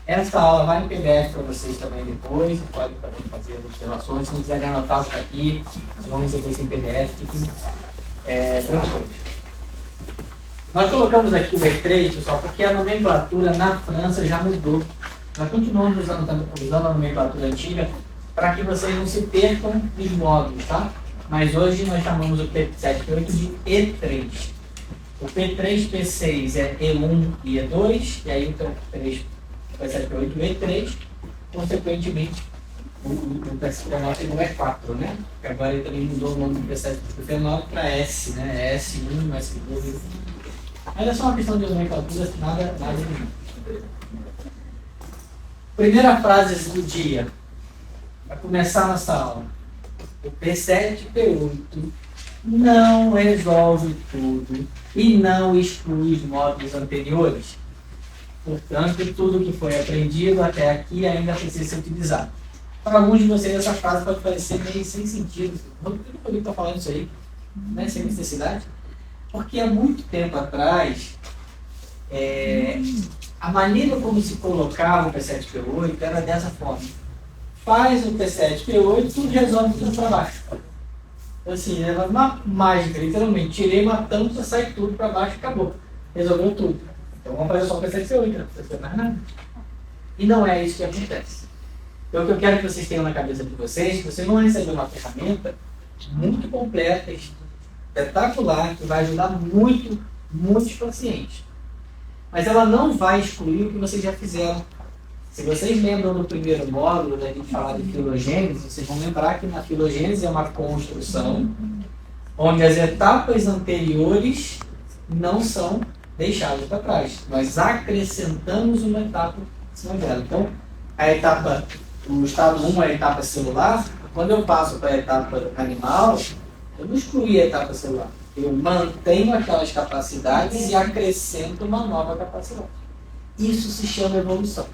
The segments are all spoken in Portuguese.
Essa aula vai no PDF para vocês também depois, podem também fazer as observações, se não quiserem anotar o que está aqui, vocês vão receber esse PDF, fiquem tranquilos. Nós colocamos aqui o E3, pessoal, porque a nomenclatura na França já mudou. Nós continuamos usando a nomenclatura antiga para que vocês não se percam nos módulos, tá? Mas hoje nós chamamos o P7 e P8 de E3. O P3, P6 é E1 e E2, e aí o P3, P7, P8 e E3, consequentemente, o P9 não é 4, né? Porque agora ele também mudou o nome do P7 e P9 para S, né? S1, S2. Mas é só uma questão de nomenclatura, nada de... Primeira frase do dia, para começar nossa aula. O P7 e P8 não resolve tudo e não exclui os módulos anteriores. Portanto, tudo que foi aprendido até aqui ainda precisa ser utilizado. Para alguns de vocês, essa frase pode parecer meio sem sentido. Por que eu estou falando isso aí? Né? Sem necessidade? Porque há muito tempo atrás, a maneira como se colocava o P7 e P8 era dessa forma. Faz o P7 e P8, tudo resolve tudo para baixo. Assim, era uma mágica, literalmente. Tirei uma tampa, sai tudo para baixo e acabou. Resolveu tudo. Então vamos fazer só o P7 e P8, não precisa mais nada. E não é isso que acontece. Então o que eu quero que vocês tenham na cabeça de vocês, que vocês vão receber uma ferramenta muito completa, espetacular, que vai ajudar muito, muitos pacientes. Mas ela não vai excluir o que vocês já fizeram. Se vocês lembram do primeiro módulo, da gente falar de filogênese, vocês vão lembrar que na filogênese é uma construção onde as etapas anteriores não são deixadas para trás. Nós acrescentamos uma etapa em cima dela. Então, a etapa, o estado 1 é a etapa celular. Quando eu passo para a etapa animal, eu não excluí a etapa celular. Eu mantenho aquelas capacidades e acrescento uma nova capacidade. Isso se chama evolução.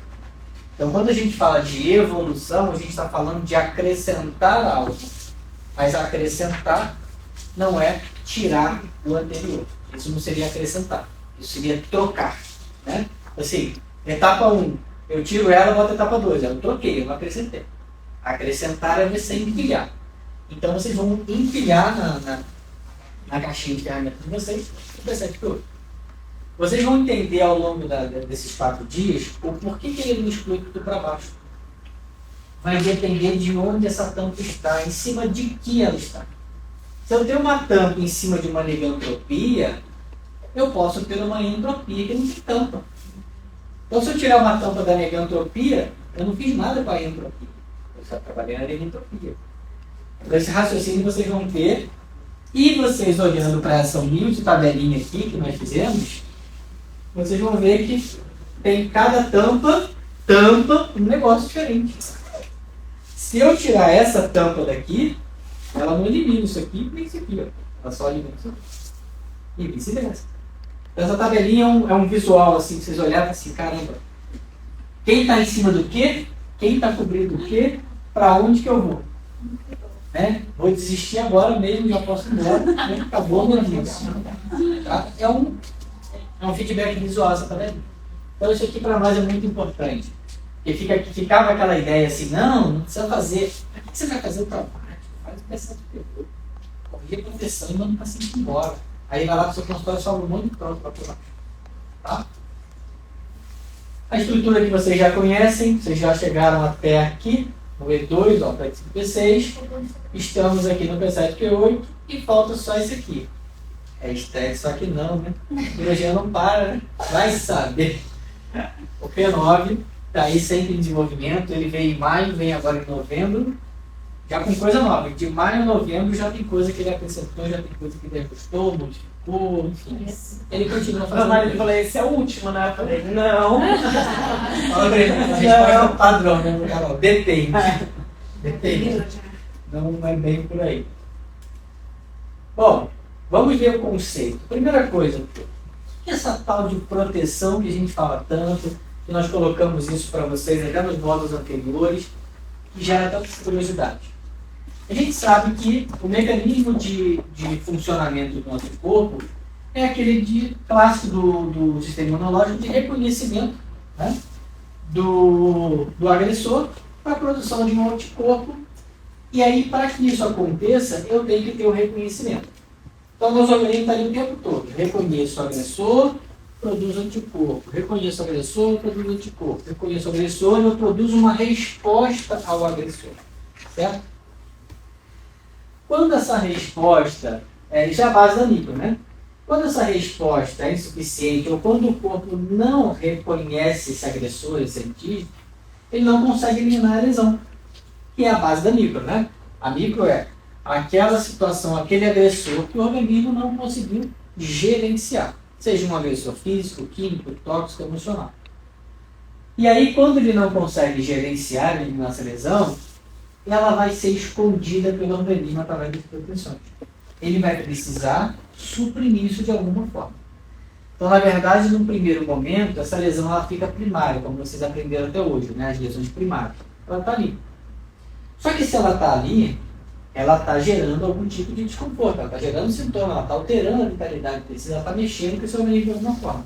Então, quando a gente fala de evolução, a gente está falando de acrescentar algo. Mas acrescentar não é tirar o anterior. Isso não seria acrescentar. Isso seria trocar. Né? Assim, etapa 1, eu tiro ela e boto a etapa 2. Eu troquei, eu não acrescentei. Acrescentar é você empilhar. Então, vocês vão empilhar na caixinha de ferramentas de vocês o P7 e P8. Vocês vão entender ao longo desses 4 dias o porquê que ele não exclui tudo para baixo. Vai depender de onde essa tampa está, em cima de que ela está. Se eu tenho uma tampa em cima de uma negantropia, eu posso ter uma entropia que não tem tampa. Então, se eu tirar uma tampa da negantropia, eu não fiz nada com a entropia. Eu só trabalhei na negantropia. Então, esse raciocínio vocês vão ter, e vocês olhando para essa humilde tabelinha aqui que nós fizemos, vocês vão ver que tem cada tampa um negócio diferente. Se eu tirar essa tampa daqui, ela não elimina isso aqui nem isso aqui. Ó. Ela só elimina isso aqui. E vice-versa. Então, essa tabelinha é um visual assim, que vocês olharem assim, caramba, quem está em cima do quê? Quem está cobrindo o quê? Para onde que eu vou? Né? Vou desistir agora mesmo, já posso ir embora, né? Acabou a minha vida. Tá? É um feedback visual essa tabelinha. Então isso aqui para nós é muito importante. Porque ficava aquela ideia assim, não precisa fazer. O que você vai fazer o trabalho? Faz o P7 e P8. Corrige a proteção e manda o paciente embora. Aí vai lá para o seu consultório, salva um monte de pronto para pular. Tá? A estrutura que vocês já conhecem, vocês já chegaram até aqui, no E2, ó, P5 e P6. Estamos aqui no P7 e P8 e falta só esse aqui. Hashtag só que não, né? A cirurgia não para, né? Vai saber. O P9 está aí sempre em desenvolvimento, ele veio em maio, vem agora em novembro, já com coisa nova. De maio a novembro já tem coisa que ele acrescentou, já tem coisa que ele ajustou, modificou, enfim. Ele continua fazendo. Ele falou, esse é o último, né? Eu falei, não. A gente faz o padrão, né, Carol? Depende. Depende. Não é bem por aí. Bom, vamos ver o conceito. Primeira coisa, o que é essa tal de proteção que a gente fala tanto, que nós colocamos isso para vocês até nos módulos anteriores, que gera tanta curiosidade? A gente sabe que o mecanismo de funcionamento do nosso corpo é aquele clássico do sistema imunológico de reconhecimento, né, do agressor para a produção de um anticorpo. E aí, para que isso aconteça, eu tenho que ter o reconhecimento. Então, meus organismos estão ali o tempo todo. Reconheço o agressor, produzo anticorpo. Reconheço o agressor, produzo anticorpo. Reconheço o agressor e eu produzo uma resposta ao agressor. Certo? Quando essa resposta, isso é a base da micro, né? Quando essa resposta é insuficiente ou quando o corpo não reconhece esse agressor, esse antígeno, ele não consegue eliminar a lesão, que é a base da micro, né? A micro é aquela situação, aquele agressor que o organismo não conseguiu gerenciar, seja um agressor físico, químico, tóxico, emocional. E aí, quando ele não consegue gerenciar e eliminar essa lesão, ela vai ser escondida pelo organismo através das proteções. Ele vai precisar suprimir isso de alguma forma. Então, na verdade, num primeiro momento, essa lesão ela fica primária, como vocês aprenderam até hoje, né? As lesões primárias. Ela está ali. Só que se ela está ali, ela está gerando algum tipo de desconforto, ela está gerando sintoma, ela está alterando a vitalidade do tecido, ela está mexendo com esse organismo de alguma forma.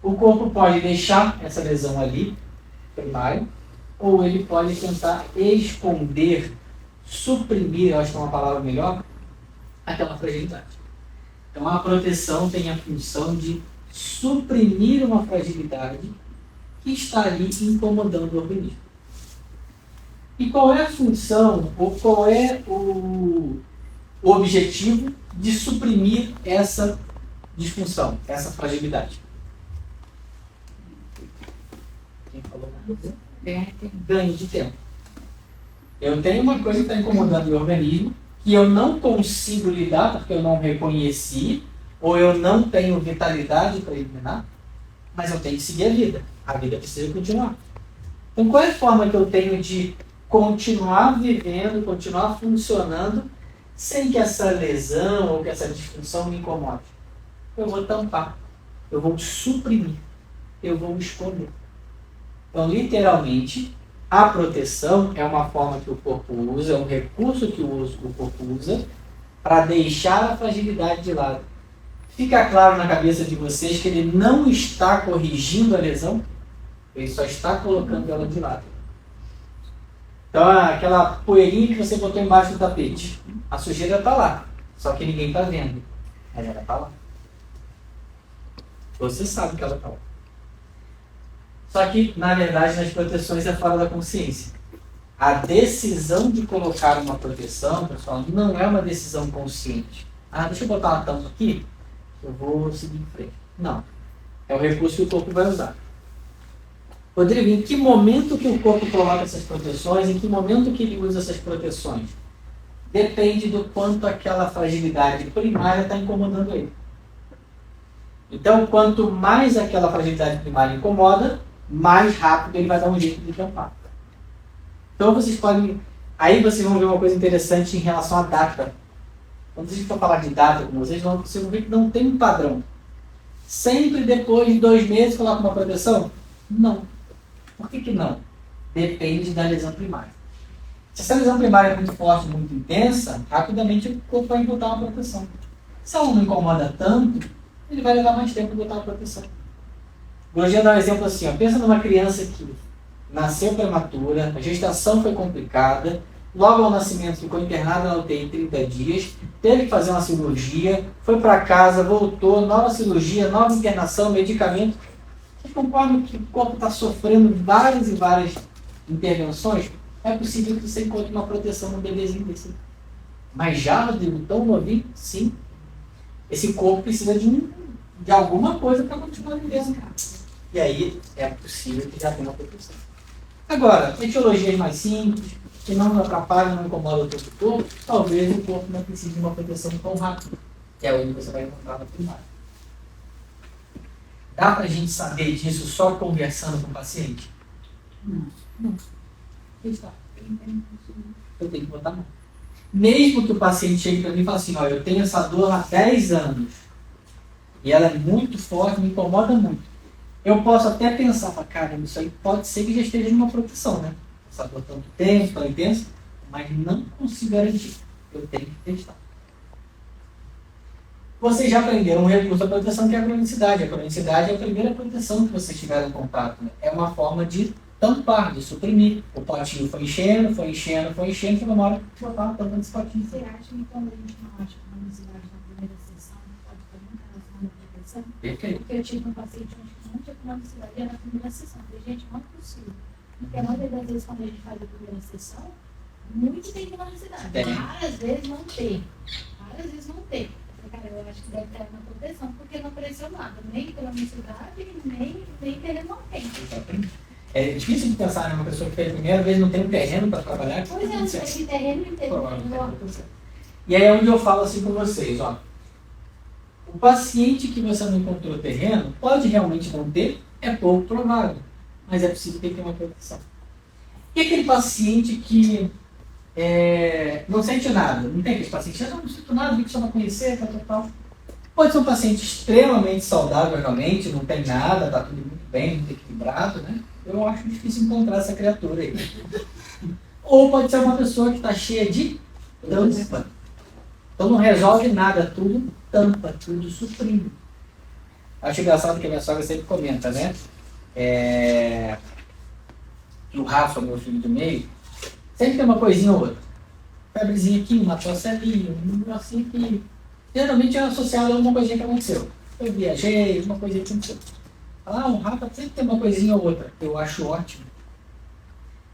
O corpo pode deixar essa lesão ali, primária, ou ele pode tentar esconder, suprimir, eu acho que é uma palavra melhor, aquela fragilidade. Então a proteção tem a função de suprimir uma fragilidade que está ali incomodando o organismo. E qual é a função, ou qual é o objetivo de suprimir essa disfunção, essa fragilidade? Quem falou nada? Ganho de tempo. Eu tenho uma coisa que está incomodando o meu organismo, que eu não consigo lidar porque eu não reconheci, ou eu não tenho vitalidade para eliminar, mas eu tenho que seguir a vida. A vida precisa continuar. Então, qual é a forma que eu tenho de continuar vivendo, continuar funcionando, sem que essa lesão ou que essa disfunção me incomode? Eu vou tampar, eu vou suprimir, eu vou esconder. Então, literalmente, a proteção é uma forma que o corpo usa, é um recurso que o corpo usa para deixar a fragilidade de lado. Fica claro na cabeça de vocês que ele não está corrigindo a lesão, ele só está colocando ela de lado. Então, aquela poeirinha que você botou embaixo do tapete, a sujeira está lá, só que ninguém está vendo. Mas ela está lá. Você sabe que ela está lá. Só que, na verdade, nas proteções é fora da consciência. A decisão de colocar uma proteção, pessoal, não é uma decisão consciente. Deixa eu botar uma tampa aqui, eu vou seguir em frente. Não. É o recurso que o corpo vai usar. Rodrigo, em que momento que o corpo coloca essas proteções? Em que momento que ele usa essas proteções? Depende do quanto aquela fragilidade primária está incomodando ele. Então, quanto mais aquela fragilidade primária incomoda, mais rápido ele vai dar um jeito de tampar. Então, vocês podem... Aí vocês vão ver uma coisa interessante em relação à data. Quando a gente for falar de data com vocês vão ver que não tem um padrão. Sempre depois de 2 meses coloca uma proteção? Não. Por que não? Depende da lesão primária. Se essa lesão primária é muito forte, muito intensa, rapidamente o corpo vai botar uma proteção. Se ela não incomoda tanto, ele vai levar mais tempo para botar uma proteção. Vou dar um exemplo assim, ó. Pensa numa criança que nasceu prematura, a gestação foi complicada, logo ao nascimento ficou internada na UTI 30 dias, teve que fazer uma cirurgia, foi para casa, voltou, nova cirurgia, nova internação, medicamento. E conforme que o corpo está sofrendo várias e várias intervenções, é possível que você encontre uma proteção no bebezinho desse. Mas já, Rodrigo, tão novinho, sim. Esse corpo precisa de alguma coisa para continuar vivendo. E aí é possível que já tenha uma proteção. Agora, etiologias mais simples, que não atrapalham, não incomodam o tempo todo, talvez o corpo não precise de uma proteção tão rápida. Que é onde você vai encontrar na primária. Dá para a gente saber disso só conversando com o paciente? Não. Está. Eu tenho que botar a mão. Mesmo que o paciente chegue para mim e fale assim, eu tenho essa dor há 10 anos e ela é muito forte, me incomoda muito. Eu posso até pensar, caramba, isso aí pode ser que já esteja numa proteção, né? Essa dor tanto tempo, tão intensa, mas não consigo garantir. Eu tenho que testar. Vocês já aprenderam um recurso da proteção que é a cronicidade. A cronicidade é a primeira proteção que vocês tiveram contato. Né? É uma forma de tampar, de suprimir. O potinho foi enchendo, chegou uma hora que botar uma tampa nesse potinho. Você acha que quando a gente não acha a cronicidade na primeira sessão, pode estar muito relacionada à proteção? Perfeito. Porque eu tive um paciente onde não tinha cronicidade na primeira sessão. Eu falei, gente, não é possível. Porque a maioria das vezes, quando a gente faz a primeira sessão, muito tem cronicidade. Raras vezes não tem. Raras vezes não tem. Cara, eu acho que deve estar na proteção, porque não apareceu nada, nem cronicidade, nem terreno quente. É difícil de pensar numa pessoa que pela primeira vez não tem um terreno para trabalhar. Pois é, não tem terreno e terreno. E aí é onde eu falo assim com vocês, ó. O paciente que você não encontrou terreno pode realmente não ter, é pouco provável, mas é possível que ele tenha uma proteção. E aquele paciente que não sente nada, não tem aquele paciente, não sinto nada, vi que só vai conhecer, tal. Pode ser um paciente extremamente saudável realmente, não tem nada, está tudo muito bem, muito equilibrado, né? Eu acho difícil encontrar essa criatura aí. Ou pode ser uma pessoa que está cheia de tampa. Então não resolve nada, tudo tampa, tudo suprime. Acho engraçado que a minha sogra sempre comenta, né? O Rafa, meu filho do meio, sempre tem uma coisinha ou outra. Febrezinha aqui, uma tosse ali, um negocinho aqui. Geralmente é associado a uma coisinha que aconteceu. Eu viajei, uma coisinha que aconteceu. O Rafa sempre tem uma coisinha ou outra. Eu acho ótimo.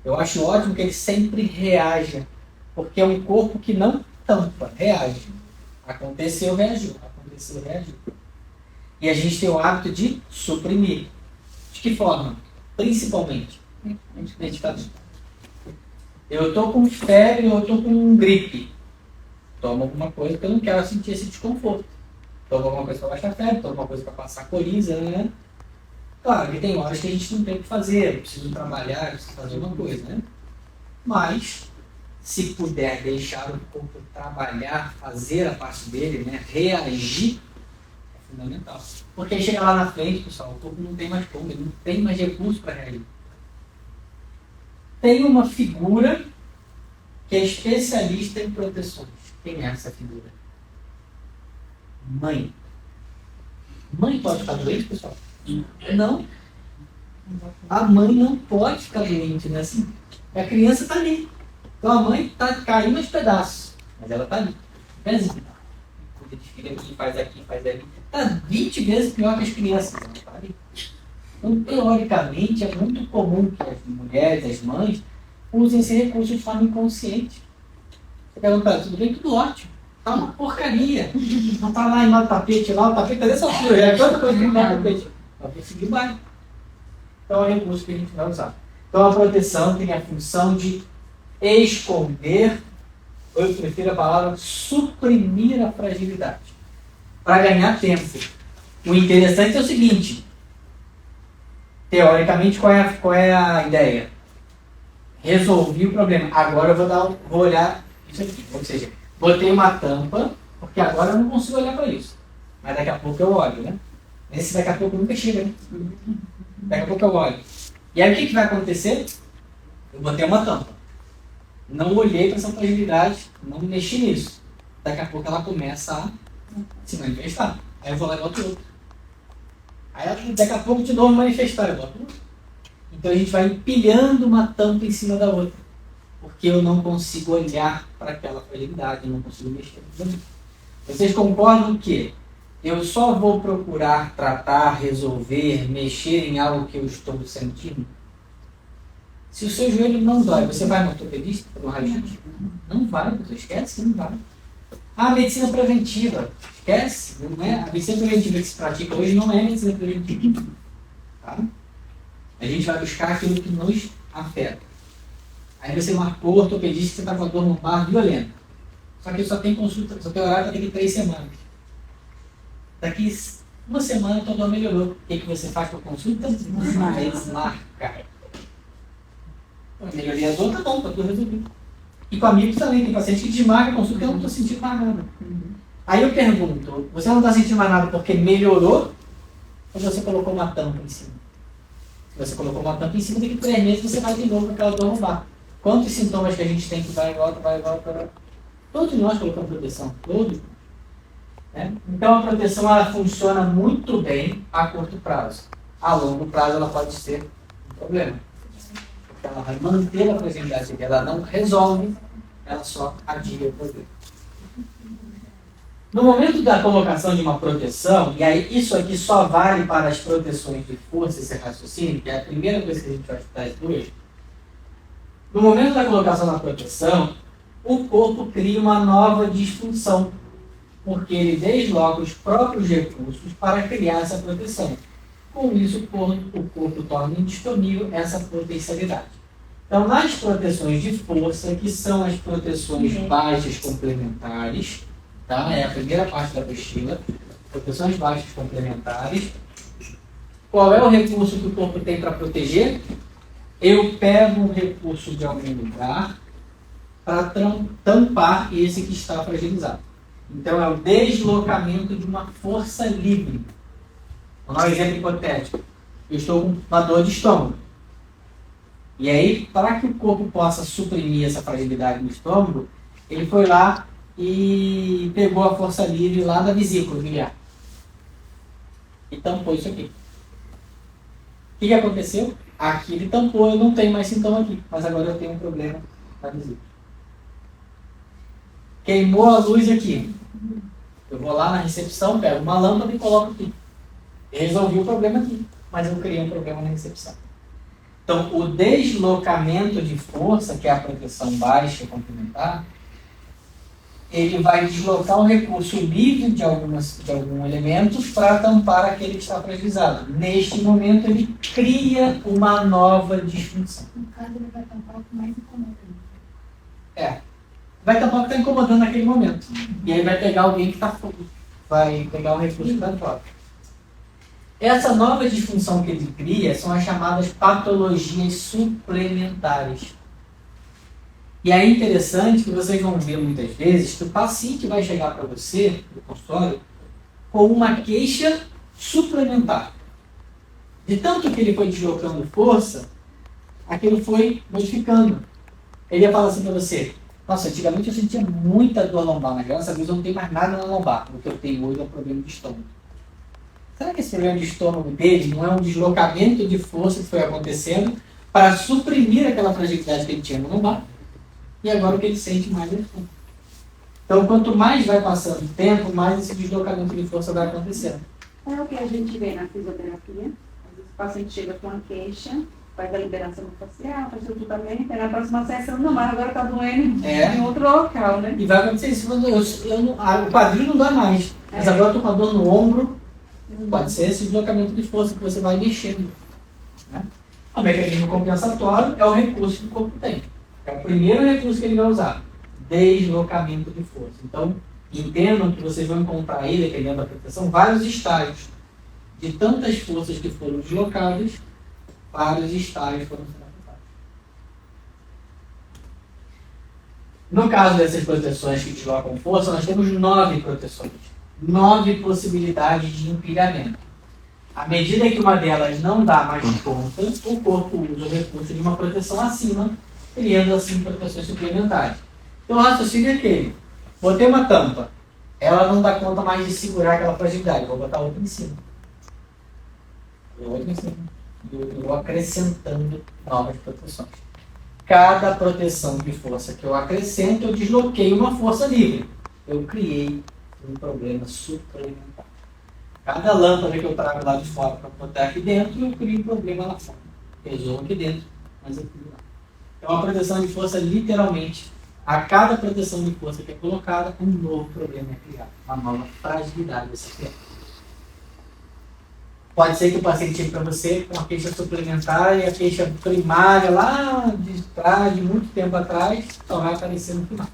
Eu acho ótimo que ele sempre reaja. Porque é um corpo que não tampa, reage. Aconteceu, reagiu. Aconteceu, reagiu. E a gente tem o hábito de suprimir. De que forma? Principalmente. Medicamento. Eu estou com febre, eu estou com gripe. Toma alguma coisa porque eu não quero sentir esse desconforto. Toma alguma coisa para baixar a febre, toma alguma coisa para passar coriza, né? Claro que tem horas que a gente não tem o que fazer, eu preciso trabalhar, eu preciso fazer uma coisa, né? Mas, se puder deixar o corpo trabalhar, fazer a parte dele, né? Reagir, é fundamental. Porque aí chega lá na frente, pessoal, o corpo não tem mais como, ele não tem mais recurso para reagir. Tem uma figura que é especialista em proteções. Quem é essa figura? Mãe. Mãe pode ficar doente, pessoal? Não. A mãe não pode ficar doente, né? Assim, a criança está ali. Então a mãe está caindo aos pedaços. Mas ela está ali. Pezinho. Cuida de filho aqui, faz ali. Está 20 vezes pior que as crianças. Ela está ali. Então, teoricamente, é muito comum que as mulheres, as mães, usem esse recurso de forma inconsciente. Você pergunta, tudo bem? Tudo ótimo. Tá uma porcaria. Não tá lá em lá o tapete tá dessa altura. É tanta coisa que não dá no tapete. Vai conseguir mais. Então é um recurso que a gente vai usar. Então a proteção tem a função de esconder, ou eu prefiro a palavra suprimir a fragilidade. Para ganhar tempo. O interessante é o seguinte. Teoricamente, qual é a ideia? Resolvi o problema. Agora eu vou olhar isso aqui. Ou seja, botei uma tampa, porque agora eu não consigo olhar para isso. Mas daqui a pouco eu olho, né? Esse daqui a pouco nunca chega, né? Daqui a pouco eu olho. E aí o que vai acontecer? Eu botei uma tampa. Não olhei para essa fragilidade, não mexi nisso. Daqui a pouco ela começa a se manifestar. Aí eu vou lá e boto outro. Aí ela, daqui a pouco de novo manifestar, eu boto outro. Então a gente vai empilhando uma tampa em cima da outra. Porque eu não consigo olhar para aquela fragilidade, eu não consigo mexer. Vocês concordam que eu só vou procurar tratar, resolver, mexer em algo que eu estou sentindo? Se o seu joelho não dói, você vai no ortopedista para um raio-x? Não vai, você esquece, não vai. A medicina preventiva, esquece, não é? A medicina preventiva que se pratica hoje não é medicina preventiva. Tá? A gente vai buscar aquilo que nos afeta. Aí você marcou o ortopedista que você está com a dor lombar violenta. Só que só tem consulta, só tem horário daqui 3 semanas. Daqui uma semana a tua dor melhorou. O que você faz com a consulta? Desmarca. Melhoria a dor, tá bom, tá tudo resolvido. E com amigos também, tem paciente que desmarca a consulta e eu não estou sentindo mais nada. Aí eu pergunto, você não está sentindo mais nada porque melhorou? Ou você colocou uma tampa em cima? Se você colocou uma tampa em cima, daqui 3 meses você vai de novo com aquela dor lombar. Quantos sintomas que a gente tem que vai e volta, vai e volta? Todos nós colocamos proteção, todos. né? Então a proteção ela funciona muito bem a curto prazo. A longo prazo ela pode ser um problema. Porque ela vai manter a fragilidade dela, ela não resolve, ela só adia o problema. No momento da colocação de uma proteção, e aí isso aqui só vale para as proteções de força, esse raciocínio, que é a primeira coisa que a gente vai estudar hoje. No momento da colocação da proteção, o corpo cria uma nova disfunção, porque ele desloca os próprios recursos para criar essa proteção. Com isso, o corpo torna indisponível essa potencialidade. Então, nas proteções de força, que são as proteções baixas complementares, tá? É a primeira parte da apostila, proteções baixas complementares. Qual é o recurso que o corpo tem para proteger? Eu pego um recurso de algum lugar para tampar esse que está fragilizado. Então, é o deslocamento de uma força livre. Vou dar um exemplo hipotético. Eu estou com uma dor de estômago. E aí, para que o corpo possa suprimir essa fragilidade no estômago, ele foi lá e pegou a força livre lá da vesícula biliar. E tampou isso aqui. O que aconteceu? Aqui ele tampou, eu não tenho mais sintoma aqui, mas agora eu tenho um problema na vesícula. Queimou a luz aqui. Eu vou lá na recepção, pego uma lâmpada e coloco aqui. Resolvi o problema aqui, mas eu criei um problema na recepção. Então, o deslocamento de força, que é a proteção baixa complementar, ele vai deslocar um recurso livre de algum elemento para tampar aquele que está fragilizado. Neste momento, ele cria uma nova disfunção. No caso, ele vai tampar o que mais incomoda. Vai tampar o que está incomodando naquele momento. E aí vai pegar alguém que está fora. Vai pegar um recurso que está fora. Essa nova disfunção que ele cria são as chamadas patologias suplementares. E é interessante que vocês vão ver muitas vezes que o paciente vai chegar para você, no consultório, com uma queixa suplementar. De tanto que ele foi deslocando força, aquilo foi modificando. Ele ia falar assim para você: nossa, antigamente eu sentia muita dor lombar, mas graças a Deus eu não tenho mais nada na lombar. O que eu tenho hoje é um problema de estômago. Será que esse problema de estômago dele não é um deslocamento de força que foi acontecendo para suprimir aquela fragilidade que ele tinha no lombar? E agora o que ele sente mais é fome. Então, quanto mais vai passando o tempo, mais esse deslocamento de força vai acontecendo. É o que a gente vê na fisioterapia. Às vezes o paciente chega com uma queixa, faz a liberação facial, faz o tratamento, aí na próxima sessão, não, mas agora está doendo em outro local, né? E vai acontecer isso. O quadril não dói mais, mas agora eu estou com a dor no ombro. Pode ser esse deslocamento de força que você vai mexendo. Né? O mecanismo compensatório é o recurso que o corpo tem. É o primeiro recurso que ele vai usar. Deslocamento de força. Então, entendam que vocês vão encontrar ele, dependendo da proteção, vários estágios. De tantas forças que foram deslocadas, vários estágios foram sendo afetados. No caso dessas proteções que deslocam força, nós temos 9 proteções. 9 possibilidades de empilhamento. À medida que uma delas não dá mais conta, o corpo usa o recurso de uma proteção acima, criando assim proteções suplementares. Então o raciocínio é aquele: botei uma tampa, ela não dá conta mais de segurar aquela fragilidade, vou botar outra em cima. Outra em cima. Eu vou acrescentando novas proteções. Cada proteção de força que eu acrescento, eu desloquei uma força livre. Eu criei um problema suplementar. Cada lâmpada que eu trago lá de fora para botar aqui dentro, eu crio um problema lá fora. Resolvo aqui dentro, mas eu crio lá. Então a proteção de força, literalmente, a cada proteção de força que é colocada, um novo problema é criado. Uma nova fragilidade a ser criada. Pode ser que o paciente chegue para você com a queixa suplementar e a queixa primária lá de trás, de muito tempo atrás, só vai aparecer no final.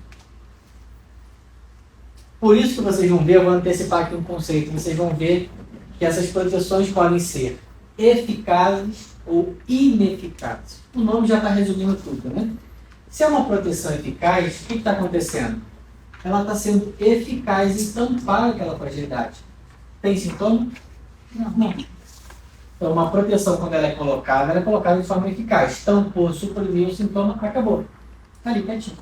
Por isso que vocês vão ver, eu vou antecipar aqui um conceito, vocês vão ver que essas proteções podem ser eficazes ou ineficazes. O nome já está resumindo tudo, né? Se é uma proteção eficaz, o que está acontecendo? Ela está sendo eficaz em tampar aquela fragilidade. Tem sintoma? Não. Então, uma proteção, quando ela é colocada de forma eficaz. Tampou, suprimiu o sintoma, acabou. Está ali quietinho.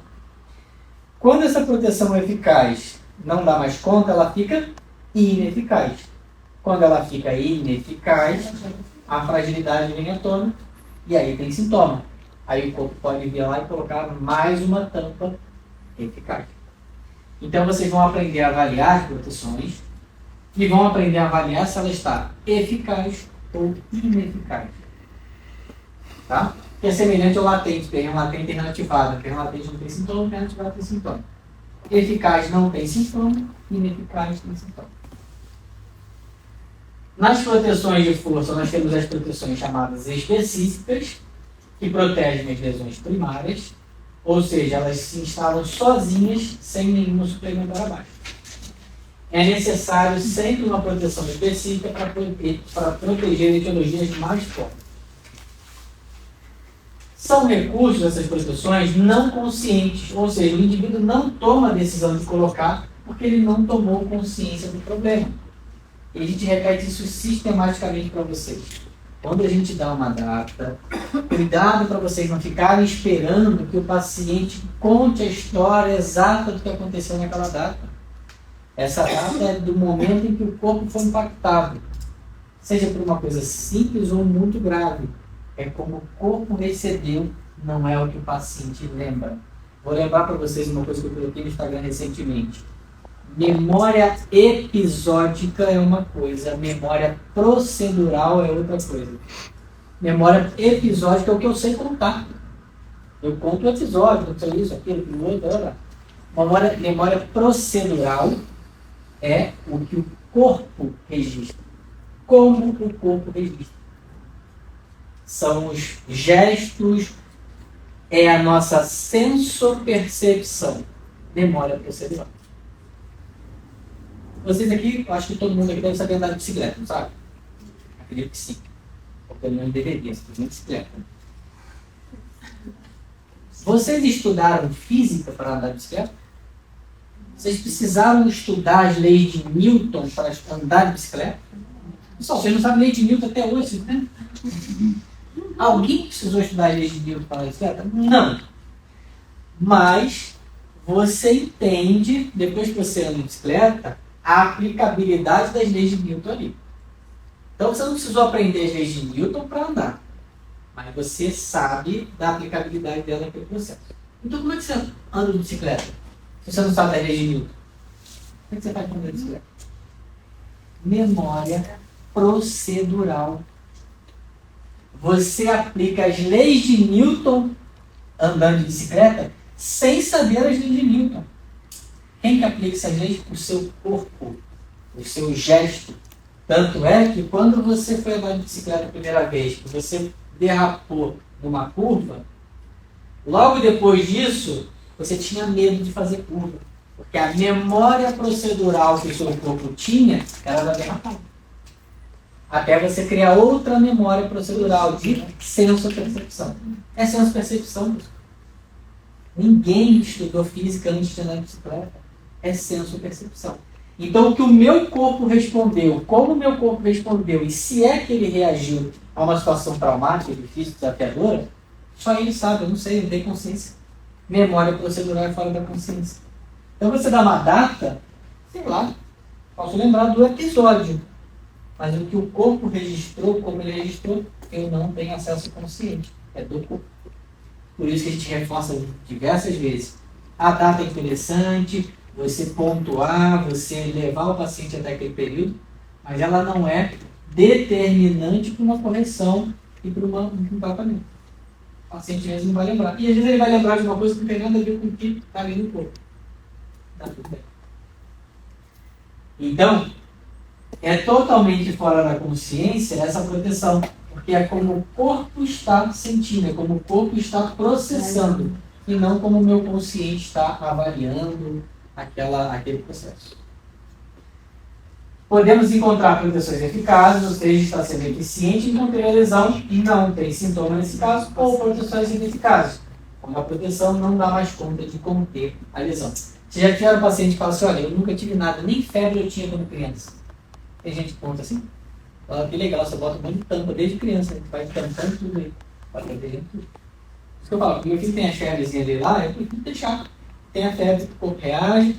Quando essa proteção é eficaz não dá mais conta, ela fica ineficaz. Quando ela fica ineficaz, a fragilidade vem à tona e aí tem sintoma. Aí o corpo pode vir lá e colocar mais uma tampa eficaz. Então vocês vão aprender a avaliar as proteções e vão aprender a avaliar se ela está eficaz ou ineficaz. Tá? Que é semelhante ao latente, perna latente e reativada. Perna latente não tem sintoma, perna ativada tem sintoma. Eficaz não tem sintoma, ineficaz tem sintoma. Nas proteções de força, nós temos as proteções chamadas específicas, que protegem as lesões primárias, ou seja, elas se instalam sozinhas, sem nenhuma suplementar abaixo. É necessário sempre uma proteção específica para proteger etiologias mais fortes. São recursos, essas proteções, não conscientes, ou seja, o indivíduo não toma a decisão de colocar porque ele não tomou consciência do problema. E a gente repete isso sistematicamente para vocês. Quando a gente dá uma data, cuidado para vocês não ficarem esperando que o paciente conte a história exata do que aconteceu naquela data. Essa data é do momento em que o corpo foi impactado. Seja por uma coisa simples ou muito grave. É como o corpo recebeu, não é o que o paciente lembra. Vou lembrar para vocês uma coisa que eu coloquei no Instagram recentemente. Memória episódica é uma coisa, memória procedural é outra coisa. Memória episódica é o que eu sei contar. Eu conto o episódio, eu sei isso, aquilo, aquilo, outro. Memória procedural é o que o corpo registra. Como o corpo registra. São os gestos, é a nossa sensopercepção. Memória procedural. Vocês aqui, eu acho que todo mundo aqui deve saber andar de bicicleta, não sabe? Acredito que sim. Ou pelo menos deveria, se fosse uma bicicleta. Vocês estudaram física para andar de bicicleta? Vocês precisaram estudar as leis de Newton para andar de bicicleta? Pessoal, vocês não sabem lei de Newton até hoje, né? Alguém precisou estudar as leis de Newton para andar de bicicleta? Não. Mas você entende, depois que você anda de bicicleta, a aplicabilidade das leis de Newton ali. Então você não precisou aprender as leis de Newton para andar, mas você sabe da aplicabilidade dela naquele processo. Então como é que você anda de bicicleta? Se você não sabe das leis de Newton, como é que você faz para andar de bicicleta? Memória procedural. Você aplica as leis de Newton andando de bicicleta sem saber as leis de Newton. Quem que aplica essas leis? O seu corpo, o seu gesto. Tanto é que quando você foi andar de bicicleta a primeira vez, que você derrapou numa curva, logo depois disso, você tinha medo de fazer curva. Porque a memória procedural que o seu corpo tinha era da derrapada. Até você criar outra memória procedural de senso-percepção. É senso-percepção. Ninguém estudou física antes de andar de bicicleta. É senso-percepção. Então, o que o meu corpo respondeu, como o meu corpo respondeu, e se é que ele reagiu a uma situação traumática, difícil, desafiadora, só ele sabe, eu não sei, não tenho consciência. Memória procedural é fora da consciência. Então, você dá uma data, sei lá, posso lembrar do episódio, mas o que o corpo registrou, como ele registrou, eu não tenho acesso consciente. É do corpo. Por isso que a gente reforça diversas vezes. A data é interessante, você pontuar, você levar o paciente até aquele período, mas ela não é determinante para uma correção e para um tratamento. O paciente mesmo não vai lembrar. E às vezes ele vai lembrar de uma coisa que não tem nada a ver com o que está ali no corpo. Tá tudo bem. Então, é totalmente fora da consciência essa proteção, porque é como o corpo está sentindo, é como o corpo está processando, e não como o meu consciente está avaliando aquele processo. Podemos encontrar proteções eficazes, ou seja, está sendo eficiente em conter a lesão e não tem sintoma nesse caso, ou proteções ineficazes, quando a proteção não dá mais conta de conter a lesão. Você já tiveram um paciente que fala assim, olha, eu nunca tive nada, nem febre eu tinha quando criança. Tem gente que conta assim, fala que legal, você bota um monte de tampa desde criança, a gente vai tampando tudo aí, vai proteger tudo. Isso que eu falo, meu filho tem a febrezinha dele lá, eu prefiro deixar. Tem a febre, o corpo reage,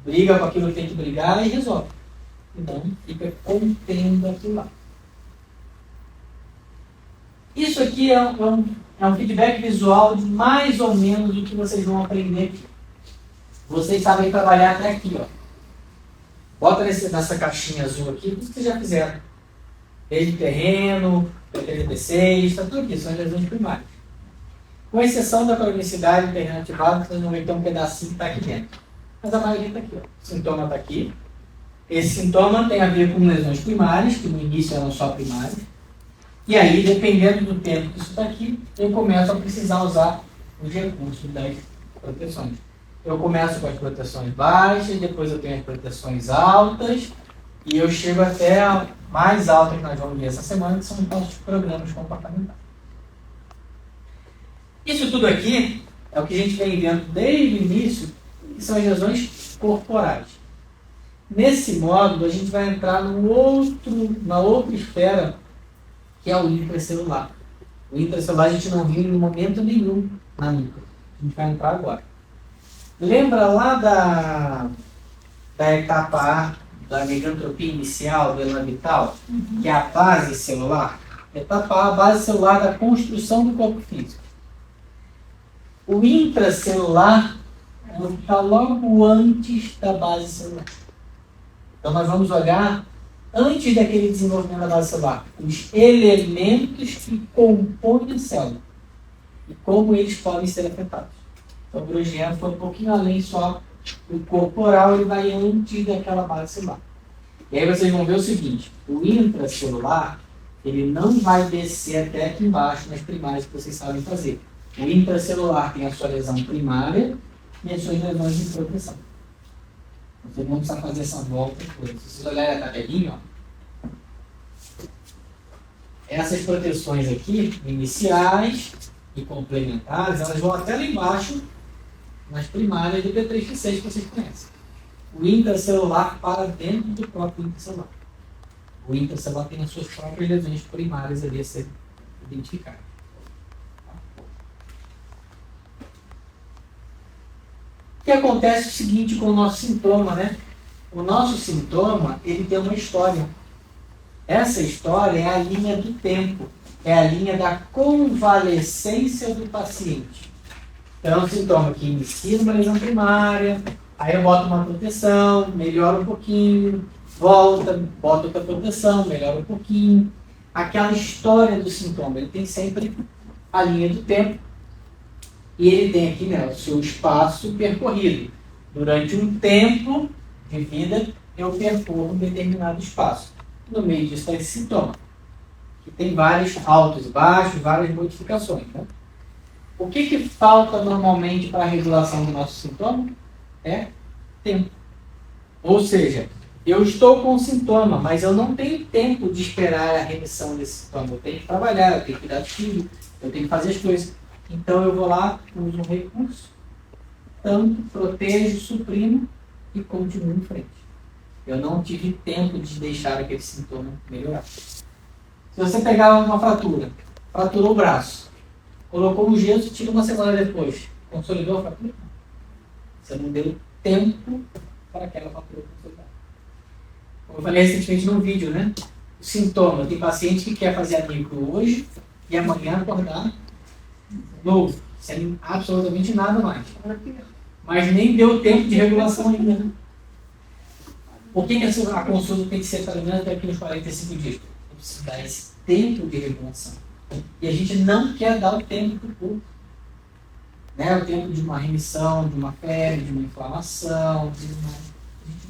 briga com aquilo que tem que brigar e resolve. e não fica contendo aquilo lá. Isso aqui é um feedback visual de mais ou menos o que vocês vão aprender aqui. Vocês sabem trabalhar até aqui, ó. Bota nessa caixinha azul aqui, tudo que vocês já fizeram. Desde terreno, PTP6, está tudo aqui, são as lesões primárias. Com exceção da cronicidade do terreno ativado, vocês vão ver que tem um pedacinho que está aqui dentro. Mas a maioria está aqui, ó. O sintoma está aqui. Esse sintoma tem a ver com lesões primárias, que no início eram só primárias. E aí, dependendo do tempo que isso está aqui, eu começo a precisar usar os recursos das proteções. Eu começo com as proteções baixas, depois eu tenho as proteções altas, e eu chego até a mais alta que nós vamos ver essa semana, que são os nossos programas comportamentais. Isso tudo aqui é o que a gente vem vendo desde o início, que são as lesões corporais. Nesse módulo, a gente vai entrar na outra esfera, que é o intracelular. O intracelular a gente não viu em momento nenhum na micro. A gente vai entrar agora. Lembra lá da etapa A, da megantropia inicial do elan vital, que é a base celular? Etapa A, a base celular da construção do corpo físico. O intracelular está logo antes da base celular. Então nós vamos olhar, antes daquele desenvolvimento da base celular, os elementos que compõem a célula e como eles podem ser afetados. Então o Grosjean foi um pouquinho além só do corporal, ele vai antes daquela base celular. E aí vocês vão ver o seguinte, o intracelular, ele não vai descer até aqui embaixo nas primárias que vocês sabem fazer. O intracelular tem a sua lesão primária e as suas lesões de proteção. Vocês vão precisar fazer essa volta toda. Se vocês olharem a tabelinha, ó, essas proteções aqui, iniciais e complementares, elas vão até lá embaixo nas primárias do P3P6 que vocês conhecem. O intracelular para dentro do próprio intracelular. O intracelular tem as suas próprias lesões primárias ali a serem identificadas. O que acontece é o seguinte com o nosso sintoma, né? O nosso sintoma, ele tem uma história. Essa história é a linha do tempo. É a linha da convalescência do paciente. Então, é um sintoma que inicia numa lesão primária, aí eu boto uma proteção, melhora um pouquinho, volta, boto outra proteção, melhora um pouquinho. Aquela história do sintoma, ele tem sempre a linha do tempo. E ele tem aqui, né, o seu espaço percorrido. Durante um tempo de vida, eu percorro um determinado espaço. No meio disso está esse sintoma, que tem vários altos e baixos, várias modificações. Né? O que falta normalmente para a regulação do nosso sintoma? É tempo. Ou seja, eu estou com um sintoma, mas eu não tenho tempo de esperar a remissão desse sintoma. Eu tenho que trabalhar, eu tenho que cuidar do filho, eu tenho que fazer as coisas. Então eu vou lá, uso um recurso, tanto protejo, suprimo e continuo em frente. Eu não tive tempo de deixar aquele sintoma melhorar. Se você pegar uma fratura, fraturou o braço, colocou um gesso, tira uma semana depois, consolidou a fratura? Você não deu tempo para aquela fratura consolidar. Como eu falei recentemente num vídeo, né? O sintoma, tem paciente que quer fazer a micro hoje e amanhã acordar novo, sem absolutamente nada mais. Mas nem deu tempo de regulação ainda. Né? Por que a consulta tem que ser pelo menos até aqui nos 45 dias? Eu preciso dar esse tempo de regulação. E a gente não quer dar o tempo para o corpo. Né? O tempo de uma remissão, de uma febre, de uma inflamação. A gente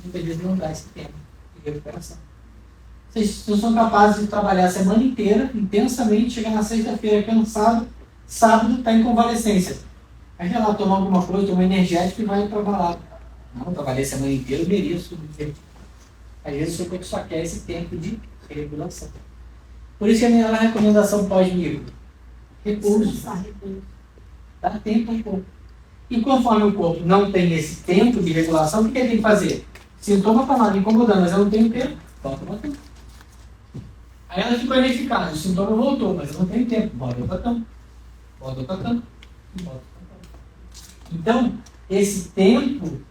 muitas vezes não dá esse tempo de recuperação. Vocês não são capazes de trabalhar a semana inteira, intensamente, chegar na sexta-feira cansado, sábado está em convalescência. Aí vai lá tomar alguma coisa, tomar energético e vai para balada. Não, trabalhei a semana inteira, eu mereço. Às vezes o seu corpo só quer esse tempo de regulação. Por isso que a minha recomendação pós-micro, repouso. Dá tempo ao corpo. E conforme o corpo não tem esse tempo de regulação, o que ele tem que fazer? Sintoma está lá me incomodando, mas eu não tenho tempo. Volta para tempo. Aí ela ficou ineficaz, o sintoma voltou, mas eu não tenho tempo. Volta para tempo. Volta para tempo. Volta para tempo. Então, esse tempo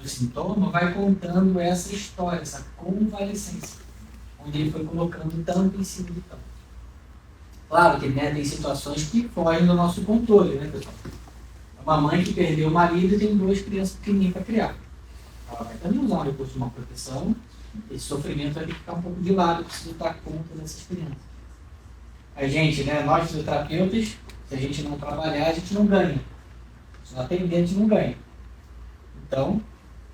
do sintoma, vai contando essa história, essa convalescência, onde ele foi colocando tampa em cima de tampa. Claro que, né, tem situações que fogem do nosso controle, né, pessoal? Uma mãe que perdeu o marido e tem 2 crianças pequenininhas para criar. Ela vai também usar o recurso de uma proteção. Esse sofrimento vai ter que ficar um pouco de lado, precisa dar conta dessas crianças. A gente, né, nós fisioterapeutas, se a gente não trabalhar, a gente não ganha. Se não atender, a gente não ganha. Então,